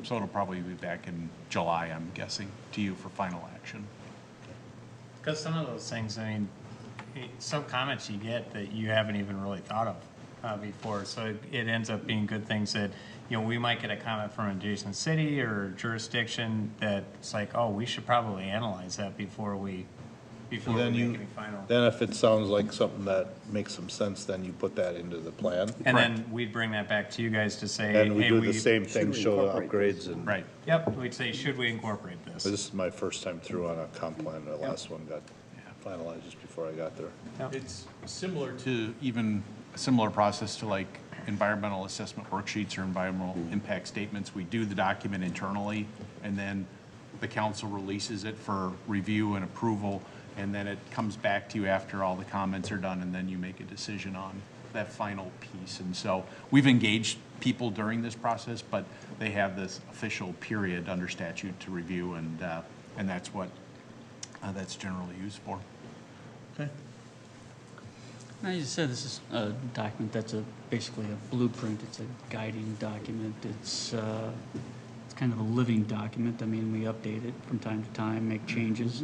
so it'll probably be back in July, I'm guessing, to you for final action. Because some of those things, I mean, some comments you get that you haven't even really thought of before. So it ends up being good things that, you know, we might get a comment from an adjacent city or jurisdiction that it's like, oh, we should probably analyze that before we make any final. Then if it sounds like something that makes some sense, then you put that into the plan? And then we'd bring that back to you guys to say, And we hey, do the same thing, Should we show the incorporate upgrades and. Right. Yep, we'd say, should we incorporate this? This is my first time through on a comp plan. The last one got finalized just before I got there. Yep. It's similar to, even a similar process to like environmental assessment worksheets or environmental impact statements. We do the document internally, and then the council releases it for review and approval, and then it comes back to you after all the comments are done, and then you make a decision on that final piece. And so we've engaged people during this process, but they have this official period under statute to review, and that's what that's generally used for. Okay. As you said, this is a document that's basically a blueprint. It's a guiding document. It's kind of a living document. I mean, we update it from time to time, make changes.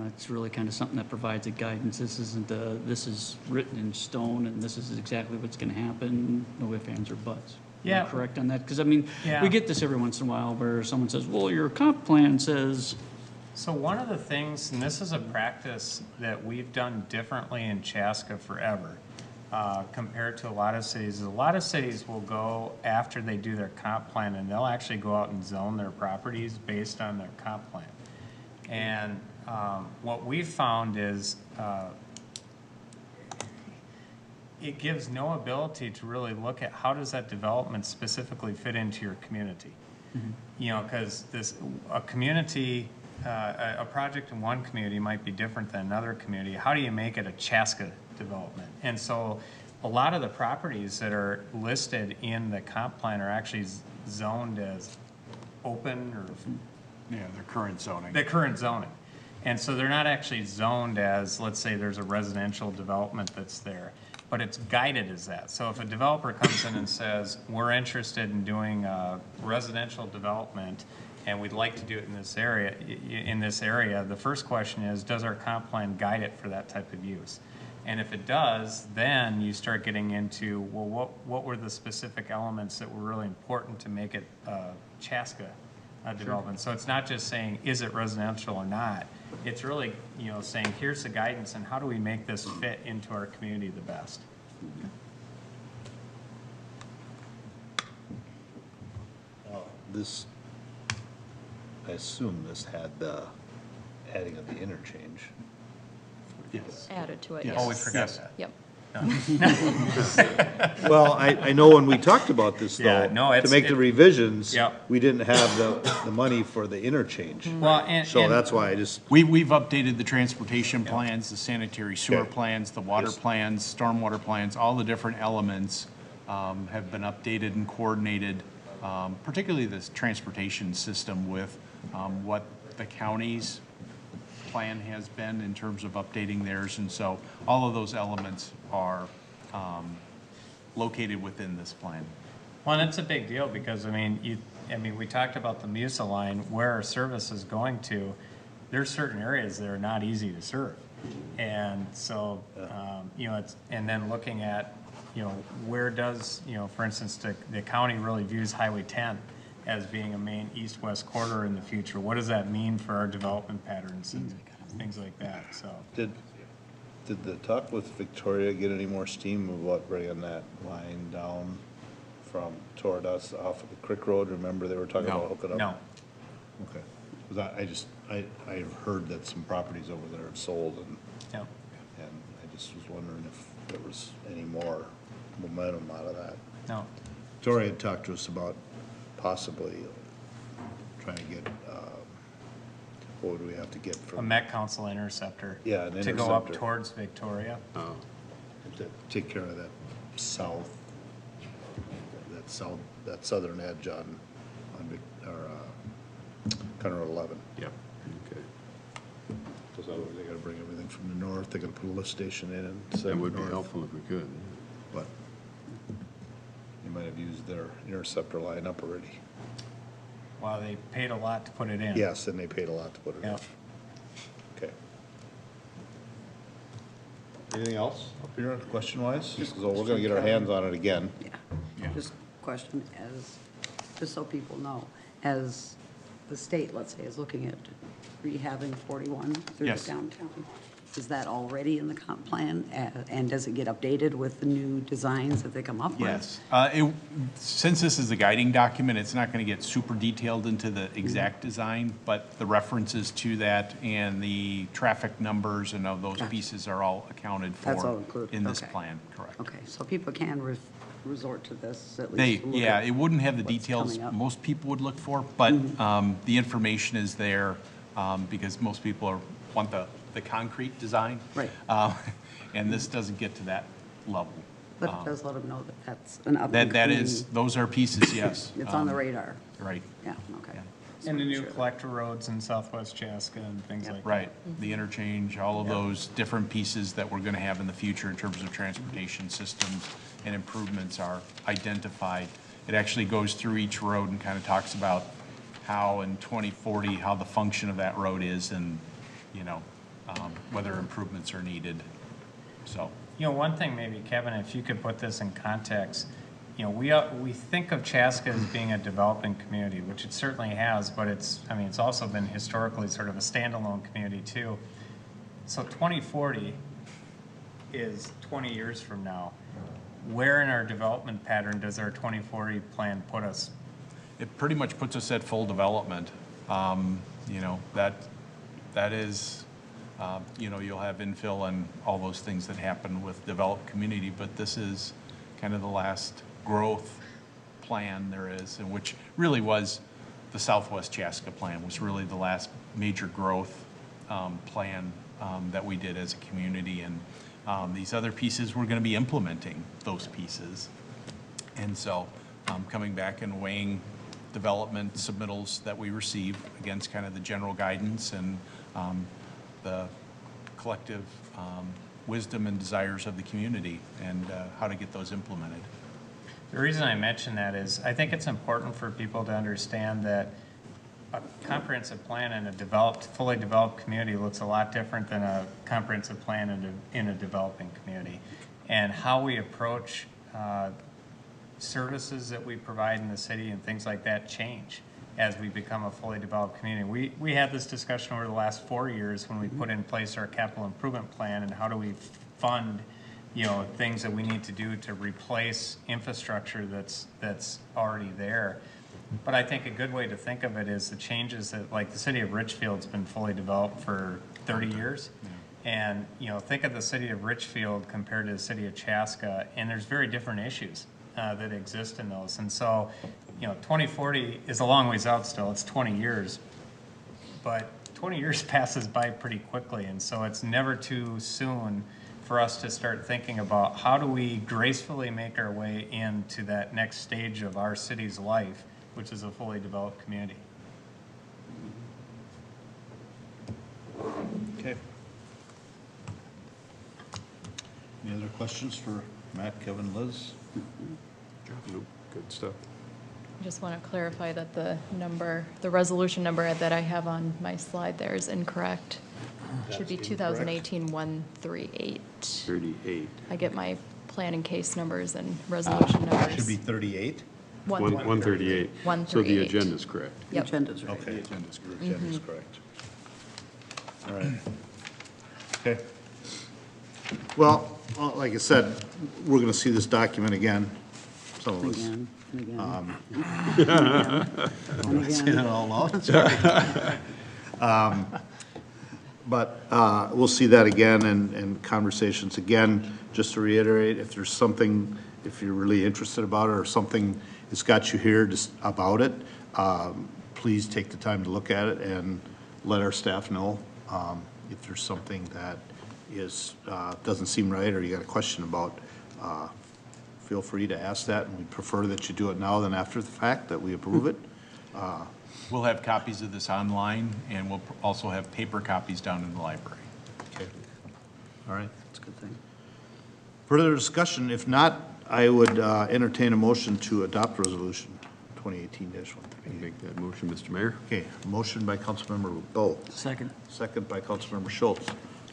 It's really kind of something that provides a guidance. This isn't this is written in stone and this is exactly what's going to happen. No ifs, ands, or buts. Yeah. Am I correct on that? Because I mean, Yeah. we get this every once in a while where someone says, "Well, your comp plan says." So one of the things, and this is a practice that we've done differently in Chaska forever, compared to a lot of cities will go after they do their comp plan, and they'll actually go out and zone their properties based on their comp plan. And what we've found is it gives no ability to really look at how does that development specifically fit into your community. You know, because a community, a project in one community might be different than another community. How do you make it a Chaska development? And so a lot of the properties that are listed in the comp plan are actually zoned as open or Yeah, their current zoning. the current zoning. And so they're not actually zoned as, let's say there's a residential development that's there, but it's guided as that. So if a developer comes in and says, we're interested in doing a residential development and we'd like to do it in this area, the first question is, does our comp plan guide it for that type of use? And if it does, then you start getting into, well, what were the specific elements that were really important to make it Chaska development? So it's not just saying, is it residential or not? It's really, you know, saying, here's the guidance and how do we make this fit into our community the best? This, I assume this had the adding of the interchange. Yes. Added to it, Yes. yes. Oh, we forgot that. Yep. Well, I know when we talked about this Yeah, though, no, to it's- make the revisions, Yep. we didn't have the money for the interchange. Well, and, So and- that's why I just, We've updated the transportation plans, the sanitary sewer Okay. plans, the water Yes. plans, stormwater plans, all the different elements have been updated and coordinated, particularly this transportation system with what the county's plan has been in terms of updating theirs. And so all of those elements are located within this plan. well, and it's a big deal because, I mean, I mean, we talked about the MUSA line, where our service is going to. There's certain areas that are not easy to serve. And so, you know, and then looking at, you know, where does, you know, for instance, the county really views Highway 10 as being a main east-west corridor in the future. What does that mean for our development patterns and things like that, so. Did the talk with Victoria get any more steam about bringing that line down from toward us off of the Creek Road? Remember they were talking about hooking up? No. Okay. 'Cause I've heard that some properties over there have sold and Yep. I just was wondering if there was any more momentum out of that. No. Victoria had talked to us about possibly trying to get, what would we have to get A from? Met Council interceptor. Yeah, an To go up interceptor. towards Victoria. Oh, To take care of that that southern edge on County Road 11. yep, okay. Because otherwise they gotta bring everything from the north, they gotta put a lift station in and That send would be north. helpful if we could. But you might have used their interceptor line up already. Wow, they paid a lot to put it in. Yes, and they paid a lot to put it in. Yep. Okay. Anything else up here, question-wise? Because we're gonna get our hands on it again. Yeah, just question just so people know, as the state, let's say, is looking at rehabbing 41 through the Yes. downtown, is that already in the comp plan? And does it get updated with the new designs that they come up with? Yes. Since this is a guiding document, it's not going to get super detailed into the exact design, but the references to that and the traffic numbers and of those Gotcha. pieces are all accounted That's all for included, in this okay. plan, correct? Okay, so people can resort to this, at They, least to look yeah, at it wouldn't have the what's details coming up. most people would look for, but the information is there because most people want the concrete design. Right. And this doesn't get to that level. But it does let them know that that's an up and That coming. is, those are pieces, yes. It's on the radar, Right, yeah, okay. And the new Sure. collector roads in southwest Chaska and things like that. right. The interchange, all of those different pieces that we're going to have in the future in terms of transportation systems and improvements are identified. It actually goes through each road and kind of talks about how in 2040, how the function of that road is and, you know, whether improvements are needed, so. You know, one thing maybe, Kevin, if you could put this in context, you know, we think of Chaska as being a developing community, which it certainly has, but it's also been historically sort of a standalone community too. So 2040 is 20 years from now. Where in our development pattern does our 2040 plan put us? It pretty much puts us at full development. You know, that is, you know, you'll have infill and all those things that happen with developed community, but this is kind of the last growth plan there is, and which really was the Southwest Chaska plan, was really the last major growth plan that we did as a community. And these other pieces, we're going to be implementing those pieces. And so coming back and weighing development submittals that we receive against kind of the general guidance and the collective wisdom and desires of the community and how to get those implemented. The reason I mention that is I think it's important for people to understand that a comprehensive plan in a fully developed community looks a lot different than a comprehensive plan in a developing community. And how we approach services that we provide in the city and things like that change as we become a fully developed community. We had this discussion over the last 4 years when we put in place our capital improvement plan and how do we fund, you know, things that we need to do to replace infrastructure that's already there. But I think a good way to think of it is the changes that, like the city of Richfield's been fully developed for 30 years. And, you know, think of the city of Richfield compared to the city of Chaska, and there's very different issues that exist in those. And so, you know, 2040 is a long ways out still, it's 20 years. But 20 years passes by pretty quickly, and so it's never too soon for us to start thinking about how do we gracefully make our way into that next stage of our city's life, which is a fully developed community. Okay. Any other questions for Matt, Kevin, Liz? Nope, good stuff. I just want to clarify that the resolution number that I have on my slide there is incorrect. Should be 2018-138. 38. I get my planning case numbers and resolution numbers. Should be 38? 138. So the 138. agenda's correct. Yep. Agenda's right. Okay. Agenda's correct. All right. Okay. Well, like I said, we're going to see this document again, some of us. Again, and again. Say that all out. But we'll see that again and conversations again. Just to reiterate, if there's something, if you're really interested about it or something that's got you here just about it, please take the time to look at it and let our staff know if there's something that is, doesn't seem right or you got a question about. Feel free to ask that, and we prefer that you do it now than after the fact, that we approve it. We'll have copies of this online, and we'll also have paper copies down in the library. Okay. All right. That's a good thing. Further discussion? If not, I would entertain a motion to adopt resolution 2018-138. Make that motion, Mr. Mayor. Okay, motion by Councilmember Bo, Second. second by Councilmember Schultz,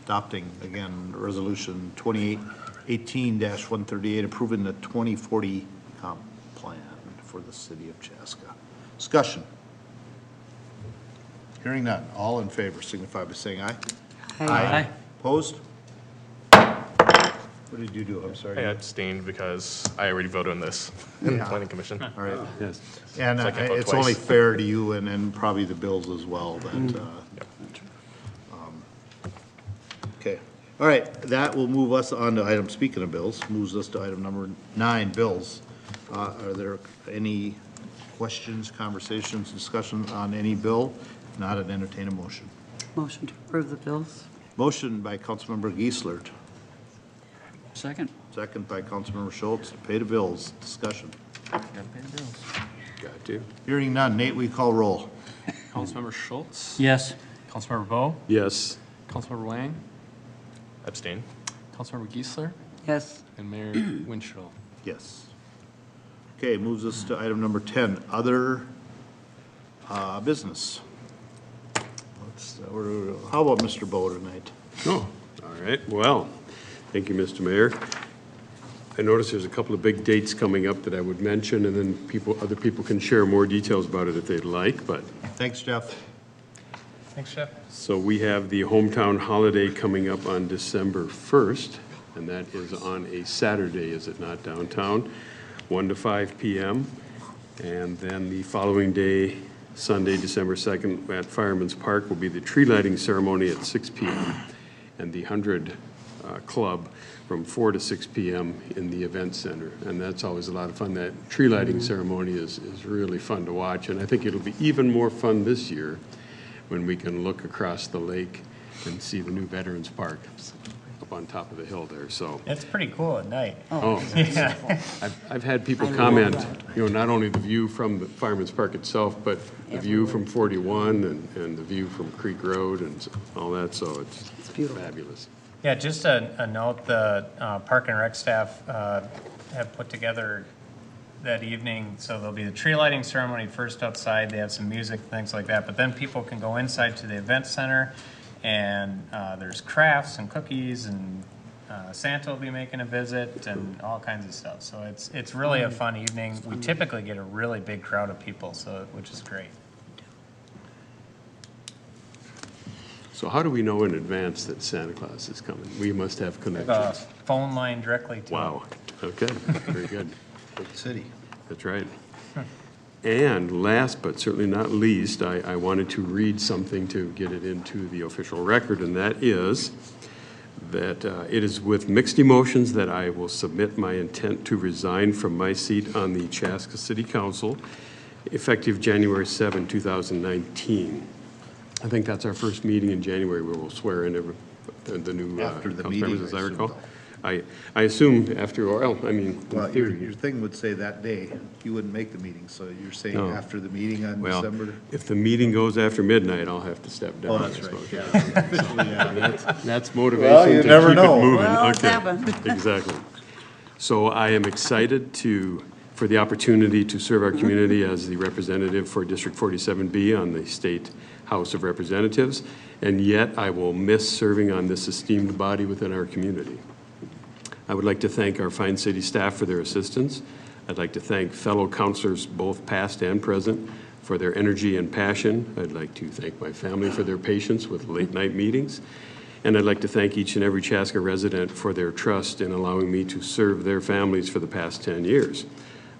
adopting, again, resolution 2018-138, approving the 2040 comp plan for the city of Chaska. Discussion. Hearing none. All in favor signify by saying aye. Aye. Opposed? What did you do? I'm sorry. I abstained because I already voted on this in the Yeah. planning commission. All right. Yes. And So I can't vote it's twice. only fair to you and probably the bills as well that, okay. All right, that will move us on to item, speaking of bills, moves us to item number 9, bills. Are there any questions, conversations, discussion on any bill? If not, I'd entertain a motion. Motion to approve the bills. Motion by Councilmember Geisler, Second. second by Councilmember Schultz, to pay the bills. Discussion. Gotta pay the bills. Got to. Hearing none. Nate, we call roll. Councilmember Schultz? Yes. Councilmember Bo? Yes. Councilmember Wang? Abstain. Councilmember Geisler? Yes. And Mayor Winchell? Yes. Okay, moves us to item number 10, other business. How about Mr. Bo tonight? Oh, all right. Well, thank you, Mr. Mayor. I noticed there's a couple of big dates coming up that I would mention, and then other people can share more details about it if they'd like, but. Thanks, Jeff. Thanks, Jeff. So we have the hometown holiday coming up on December 1st, and that is on a Saturday, is it not, downtown, 1 to 5 p.m. And then the following day, Sunday, December 2nd, at Fireman's Park will be the tree lighting ceremony at 6 p.m. and the 100 Club from 4 to 6 p.m. in the event center. And that's always a lot of fun. That tree lighting ceremony is really fun to watch, and I think it'll be even more fun this year when we can look across the lake and see the new Veterans Park up on top of the hill there, so. It's pretty cool at night. Oh, I've had people comment, not only the view from the Fireman's Park itself, but the view from 41 and the view from Creek Road and all that, so it's beautiful. fabulous. Yeah, just a note, the Park and Rec staff have put together that evening, so there'll be the tree lighting ceremony first outside, they have some music, things like that, but then people can go inside to the event center, and there's crafts and cookies, and Santa will be making a visit, and all kinds of stuff, so it's really a fun evening. We typically get a really big crowd of people, which is great. So how do we know in advance that Santa Claus is coming? We must have connections. Phone line directly to Wow, okay, very good. Big city. That's right. And last but certainly not least, I wanted to read something to get it into the official record, and that is that it is with mixed emotions that I will submit my intent to resign from my seat on the Chaska City Council effective January 7, 2019. I think that's our first meeting in January where we'll swear in the new After the council meeting, members, as I I recall. assume, I assume after, well, I mean, Well, in your theory. thing would say that day, you wouldn't make the meeting, so you're saying No. after the meeting on Well, December? if the meeting goes after midnight, I'll have to step down. Oh, that's I right, suppose. yeah. Officially, yeah. That's motivation you to never keep know. it moving. Well, it's Okay. happened. Exactly. So I am excited to for the opportunity to serve our community as the representative for District 47B on the State House of Representatives, and yet I will miss serving on this esteemed body within our community. I would like to thank our fine city staff for their assistance. I'd like to thank fellow councilors, both past and present, for their energy and passion. I'd like to thank my family for their patience with late-night meetings. And I'd like to thank each and every Chaska resident for their trust in allowing me to serve their families for the past 10 years.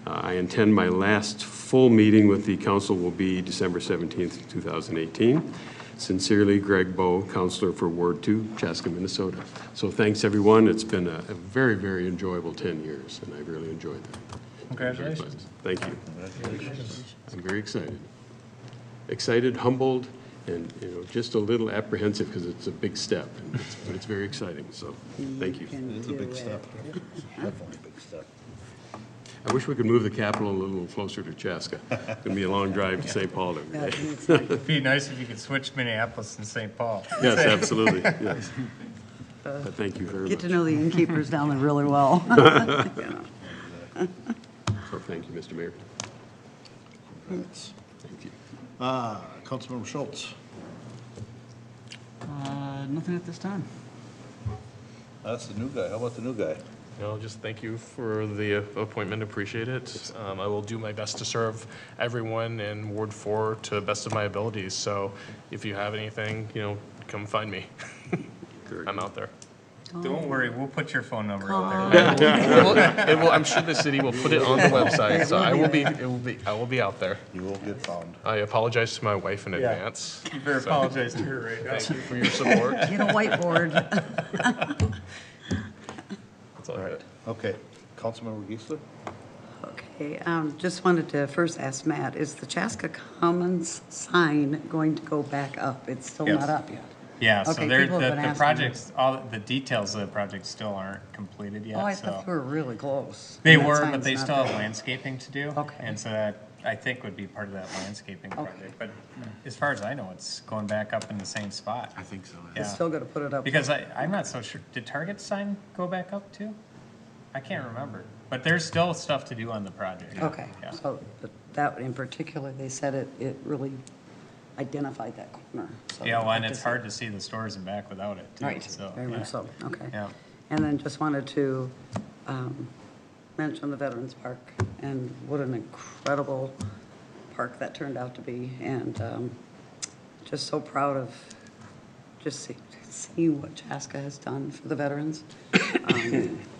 I intend my last full meeting with the council will be December 17th, 2018. Sincerely, Greg Bowe, Councilor for Ward 2, Chaska, Minnesota. So thanks, everyone. It's been a very, very enjoyable 10 years, and I've really enjoyed that. Congratulations. Thank you. I'm very excited. Excited, humbled, and just a little apprehensive because it's a big step, but it's very exciting. So, thank you. It's a big step. Definitely a big step. I wish we could move the Capitol a little closer to Chaska. It's going to be a long drive to St. Paul every day. It'd be nice if you could switch Minneapolis and St. Paul. Yes, absolutely, yes. But thank you very much. Get to know the innkeepers down there really well. So thank you, Mr. Mayor. Thank you. Councilmember Schultz. Nothing at this time. That's the new guy. How about the new guy? Just thank you for the appointment. Appreciate it. I will do my best to serve everyone in Ward 4 to the best of my abilities. So if you have anything, come find me. I'm out there. Don't worry, we'll put your phone number out there. I'm sure the city will put it on the website, so I will be out there. You will get found. I apologize to my wife in advance. You better apologize to her right now. Thank you for your support. Get a whiteboard. That's all right. Okay. Councilmember Geisler? Okay, just wanted to first ask Matt, is the Chaska Commons sign going to go back up? It's still Yes. not up yet. Yeah, so Okay, there, people have been the asking projects, all the details of the project still aren't completed yet, Oh, I so. thought they were really close. They And that were, but sign's they not still have there. landscaping to do. Okay. And so that, I think, would be part of that landscaping project. But as far as I know, it's going back up in the same spot. I think so. They're Yeah. still gonna put it up. Because I'm not so sure, did Target's sign go back up too? I can't remember, but there's still stuff to do on the project. Okay, Yeah. so but that in particular, they said it really identified that corner. So Yeah, well, and I'd it's just- hard to see the stores in back without it too. Right, So, very yeah. much so, okay. Yeah. And then just wanted to mention the Veterans Park and what an incredible park that turned out to be. And just so proud of just seeing what Chaska has done for the veterans.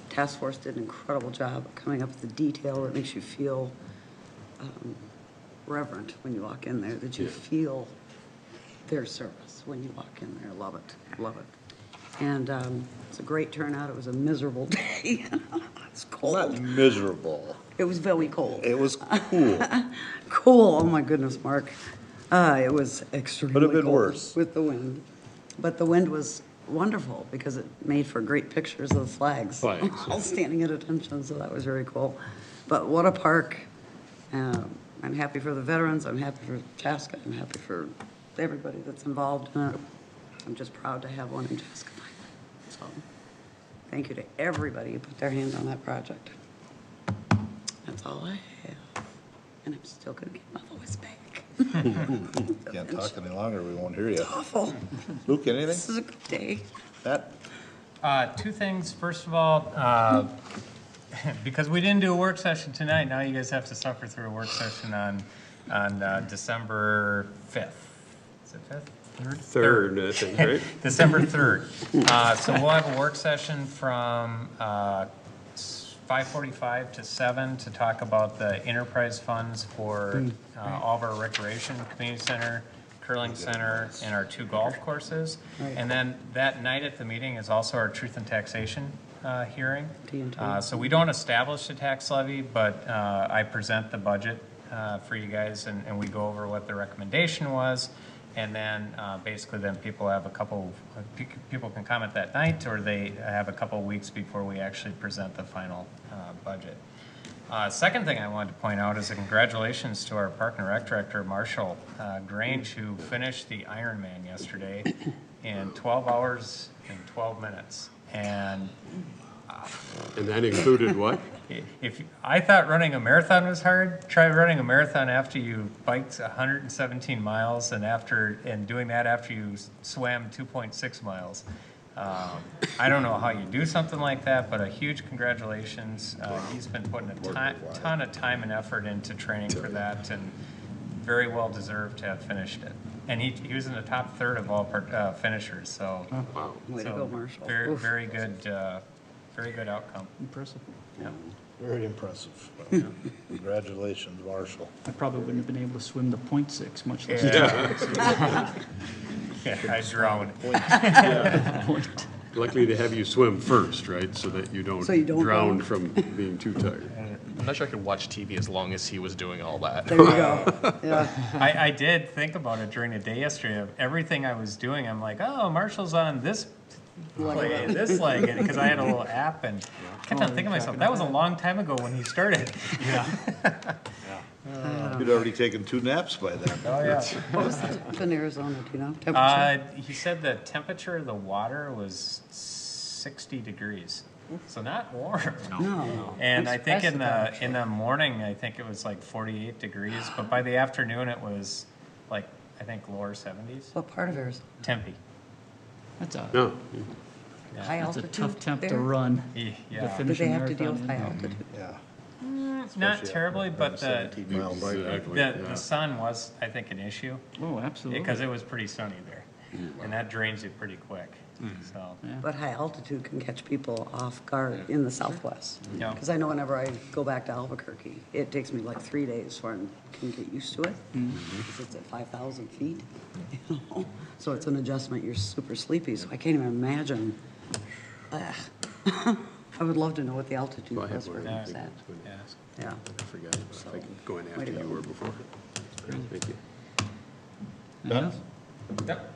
Task Force did an incredible job of coming up with the detail that makes you feel reverent when you walk in there, that you feel their service when you walk in there. Love it, love it. And it's a great turnout. It was a miserable day. It's cold. Not miserable. It was very cold. It was cool. Cool, oh my goodness, Mark. It was extremely Could have been cold worse. with the wind. But the wind was wonderful because it made for great pictures of the flags. Flags, All standing at attention, so that was very cool. But what a park. I'm happy for the veterans, I'm happy for Chaska, I'm happy for everybody that's involved in it. I'm just proud to have one in Chaska. So, thank you to everybody who put their hand on that project. That's all I have. And I'm still gonna get my voice back. Can't talk any longer, we won't hear you. Awful. Luke, anything? This is a good day. Pat? Two things. First of all, because we didn't do a work session tonight, now you guys have to suffer through a work session on December 5th. Is it 5th? Third, I think, right? December 3rd. So we'll have a work session from 5:45 to 7 to talk about the enterprise funds for all of our recreation, community center, curling center, and our 2 golf courses. Right. And then that night at the meeting is also our truth and taxation hearing. So we don't establish a tax levy, but I present the budget for you guys, and we go over what the recommendation was. And then basically then people have people can comment that night, or they have a couple weeks before we actually present the final budget. Second thing I wanted to point out is a congratulations to our Park and Rec Director, Marshall Grange, who finished the Ironman yesterday in 12 hours and 12 minutes. And And that included what? If I thought running a marathon was hard, try running a marathon after you biked 117 miles and doing that after you swam 2.6 miles. I don't know how you do something like that, but a huge congratulations. He's been putting a ton of time and effort into training for that, and very well deserved to have finished it. And he was in the top third of all finishers, so. Wow. Way to go, Marshall. Very good outcome. Impressive. Yep. Very impressive. Congratulations, Marshall. I probably wouldn't have been able to swim the .6, much less. Yeah, I drowned. Point. Luckily to have you swim first, right, so that you don't So you don't drown drown. from being too tired. I'm not sure I could watch TV as long as he was doing all that. There you go. Yeah. I did think about it during the day yesterday. Of everything I was doing, I'm like, oh, Marshall's on this play, this leg, because I had a little app, and I kept on thinking to myself, that was a long time ago when he started. You'd already taken 2 naps by then. Oh, yeah. What was the temperature in Arizona, do you know? Temperature? He said the temperature of the water was 60 degrees, so not warm. No. And I think in Expressive, the morning, I think it was like 48 degrees, but by the afternoon, it was like, I think lower 70s. What part of Arizona? Tempe. That's a, No, High that's a altitude tough temp to there? run. Yeah. To Do finish a they have to deal marathon with high in. altitude? Yeah. Not terribly, but the exactly. sun was, I think, an issue, Oh, absolutely. because it was pretty sunny there, and that drains you pretty quick, so. But high altitude can catch people off guard in the southwest. Yeah. Because I know whenever I go back to Albuquerque, it takes me like 3 days before I can get used to it. Because it's at 5,000 feet, you know? So it's an adjustment. You're super sleepy, so I can't even imagine. I would love to know what the altitude Well, I had was where one. it was at. Yeah. Yeah. I forgot, like going Way after to you go. were before. Thank you. Done? Yep.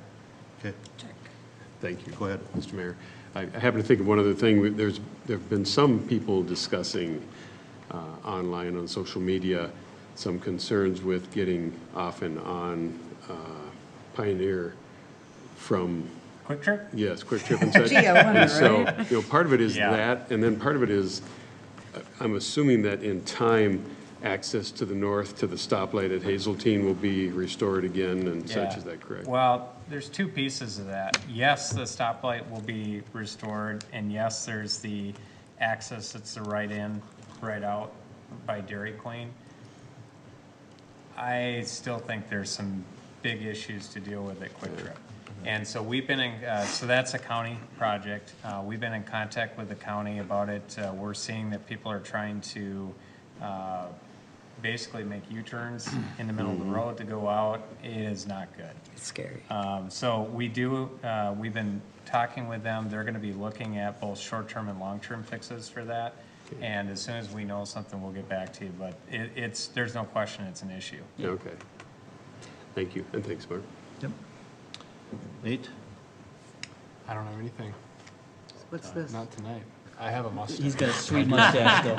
Okay, Thank you. Go ahead. Mr. Mayor. I happen to think of one other thing. There have been some people discussing online on social media some concerns with getting off and on Pioneer from, Quick Trip? yes, Quick Trip and such. Gee, I wonder, And so, right? you know, part of it is Yeah. that, and then part of it is, I'm assuming that in time, access to the north to the stoplight at Hazeltine will be restored again and such. Yeah. Is that correct? Well, there's 2 pieces of that. Yes, the stoplight will be restored, and yes, there's the access, it's the right in, right out by Dairy Queen. I still think there's some big issues to deal with at Quick Trip. And so we've been in, so that's a county project. We've been in contact with the county about it. We're seeing that people are trying to basically make U-turns in the middle of the road to go out. It is not good. It's scary. So we've been talking with them. They're gonna be looking at both short-term and long-term fixes for that. And as soon as we know something, we'll get back to you, but there's no question it's an issue. Okay. Thank you, and thanks, Mark. Nate? I don't have anything. What's this? Not tonight. I have a mustache. He's got a sweet mustache, though.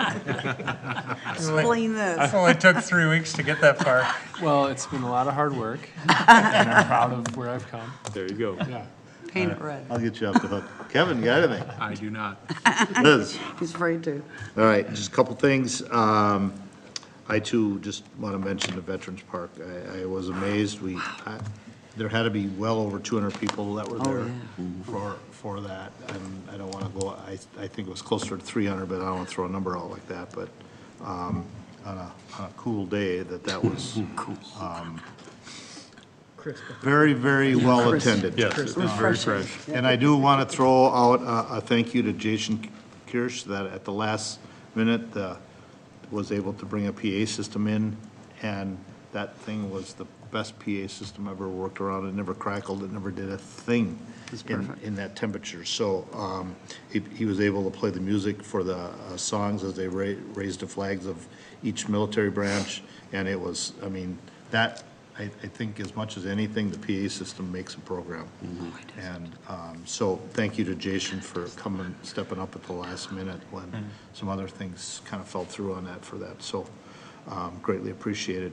Explain this. Only took 3 weeks to get that far. Well, it's been a lot of hard work, and I'm proud of where I've come. There you go. Yeah. Paint it red. I'll get you off the hook. Kevin, you got anything? I do not. Liz? He's afraid to. All right, just a couple things. I too just want to mention the Veterans Park. I was amazed. There had to be well over 200 people that were there for that. And I don't want to go, I think it was closer to 300, but I don't want to throw a number out like that. But on a cool day, that was very, very well attended. Yes, it was very fresh. And I do want to throw out a thank you to Jason Kirsch that at the last minute was able to bring a PA system in, and that thing was the best PA system I've ever worked around. It never crackled, it never did a thing in that temperature. So he was able to play the music for the songs as they raised the flags of each military branch, and it was, I mean, that, I think as much as anything, the PA system makes a program. And so thank you to Jason for stepping up at the last minute when some other things kind of fell through on that for that. So greatly appreciated.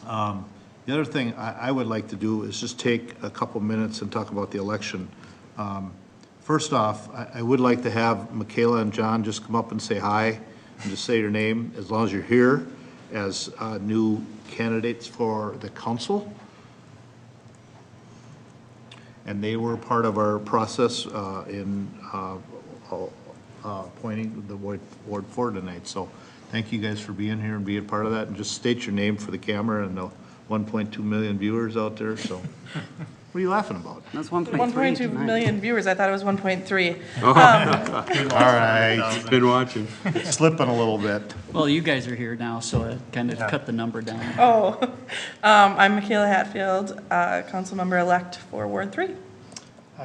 The other thing I would like to do is just take a couple minutes and talk about the election. First off, I would like to have Michaela and John just come up and say hi and just say your name, as long as you're here, as new candidates for the council. And they were part of our process in appointing the Ward 4 tonight. So thank you guys for being here and being part of that. And just state your name for the camera and the 1.2 million viewers out there. So what are you laughing about? That's 1.3 1.2 tonight. million viewers. I thought it was 1.3. All right, Been watching. slipping a little bit. Well, you guys are here now, so it kind of cut the number down. Oh, I'm Michaela Hatfield, council member-elect for Ward 3.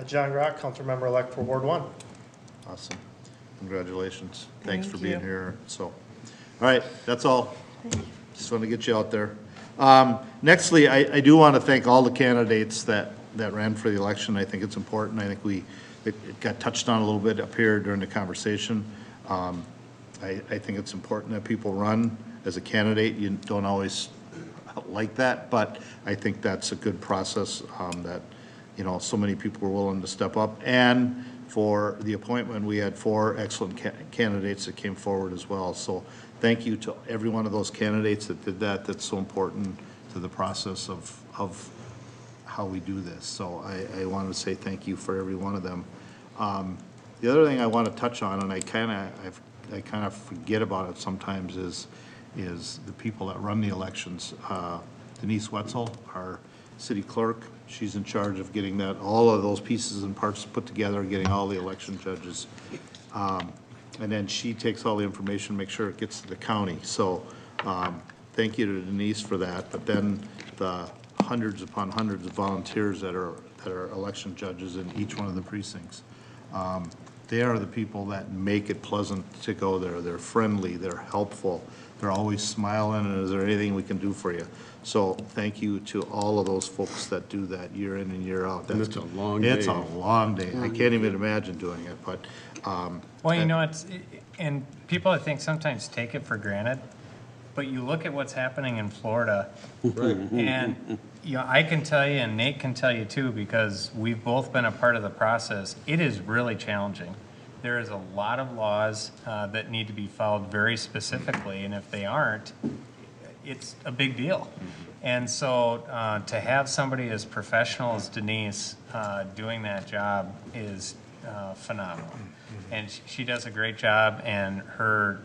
John Grock, council member-elect for Ward 1. Awesome. Congratulations. Thanks for Thank being you. here. So, all right, that's all. Just want to get you out there. Nextly, I do want to thank all the candidates that ran for the election. I think it's important. I think it got touched on a little bit up here during the conversation. I think it's important that people run as a candidate. You don't always like that, but I think that's a good process that, you know, so many people were willing to step up. And for the appointment, we had 4 excellent candidates that came forward as well. So thank you to every one of those candidates that did that. That's so important to the process of how we do this. So I want to say thank you for every one of them. The other thing I want to touch on, and I kind of forget about it sometimes, is the people that run the elections. Denise Wetzel, our city clerk, she's in charge of getting all of those pieces and parts put together, getting all the election judges. And then she takes all the information, make sure it gets to the county. So thank you to Denise for that. But then the hundreds upon hundreds of volunteers that are election judges in each one of the precincts. They are the people that make it pleasant to go there. They're friendly, they're helpful, they're always smiling, and is there anything we can do for you? So thank you to all of those folks that do that year in and year out. And it's a long day. It's a long day. I can't even imagine doing it, but. Well, you know, and people I think sometimes take it for granted, but you look at what's happening in Florida, and, you know, I can tell you, and Nate can tell you too, because we've both been a part of the process, it is really challenging. There is a lot of laws that need to be followed very specifically, and if they aren't, it's a big deal. And so to have somebody as professional as Denise doing that job is phenomenal. And she does a great job, and her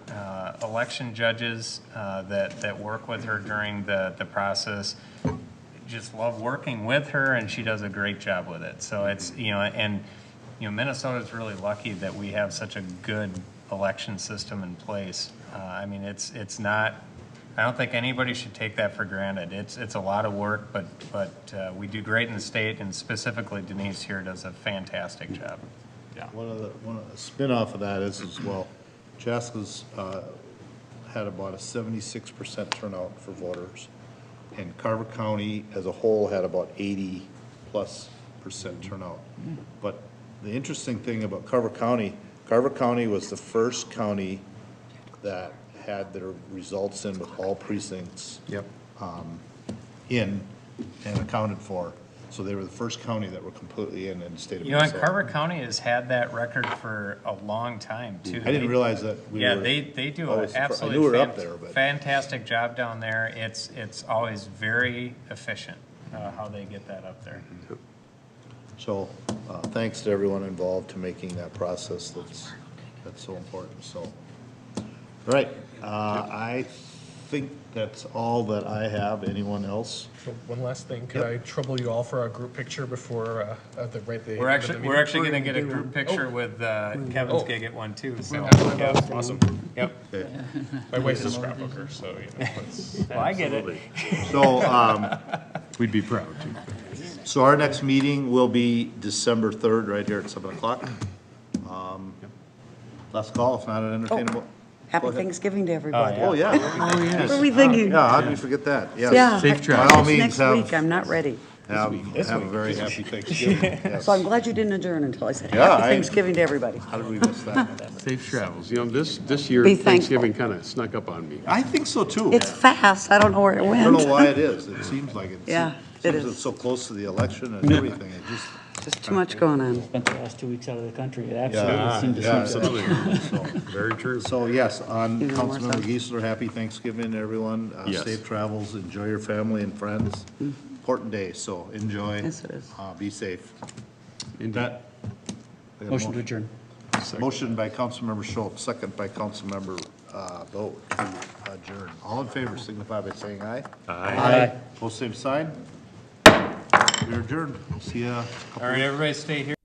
election judges that work with her during the process just love working with her, and she does a great job with it. So it's, you know, and, you know, Minnesota's really lucky that we have such a good election system in place. I mean, it's not, I don't think anybody should take that for granted. It's a lot of work, but we do great in the state, and specifically Denise here does a fantastic job. Yeah. One of the spin-off of that is as well, Chaska's had about a 76% turnout for voters, and Carver County as a whole had about 80+% turnout. But the interesting thing about Carver County was the first county that had their results in with all precincts in and accounted for. So they were the first county that were completely in the state of Minnesota. You know, and Carver County has had that record for a long time, too. I didn't realize that we were. They do always an surprised. I knew we were absolutely up there, but. fantastic job down there. It's always very efficient how they get that up there. So, thanks to everyone involved to making that process that's so important, so. All right, I think that's all that I have. Anyone else? So one last thing, could I trouble you all for a group picture before We're actually going to get a group picture with Kevin's gig at one too. So yeah, awesome. Yep. Okay. My wife's a scrapbooker, so you know. Well, I get it. So, We'd be proud to. so our next meeting will be December 3rd, right here at 7 o'clock. Last call, if not an entertainable. Happy Thanksgiving to everybody. Oh, yeah. What are we thinking? Yeah, how did we forget that? Yes. Yeah. Safe travels. By all means, Next week, I'm not ready. have a very happy Thanksgiving. Yes. So I'm glad you didn't adjourn until I said Yeah, happy Thanksgiving to everybody. How did we miss that? Safe travels. You know, this year Be thankful. Thanksgiving kind of snuck up on me. I think so too. It's fast. I don't know where it I don't know went. why it is. It seems like it. Yeah, it Seems is. it's so close to the election and everything. It just Just too much going on. Spent the last 2 weeks out of the country. It absolutely seemed to Yeah, sneak up. Absolutely. Very true. So yes, on Even more Councilmember so. Geisler, happy Thanksgiving to everyone. Yes. Safe travels, enjoy your family and friends. Important day, so enjoy. Yes, it is. Be safe. Indeed. Motion to adjourn. Motion by Councilmember Schultz, second by Councilmember Vogt to adjourn. All in favor signify by saying aye. Aye. Post same sign. We're adjourned. See ya. All right, everybody stay here.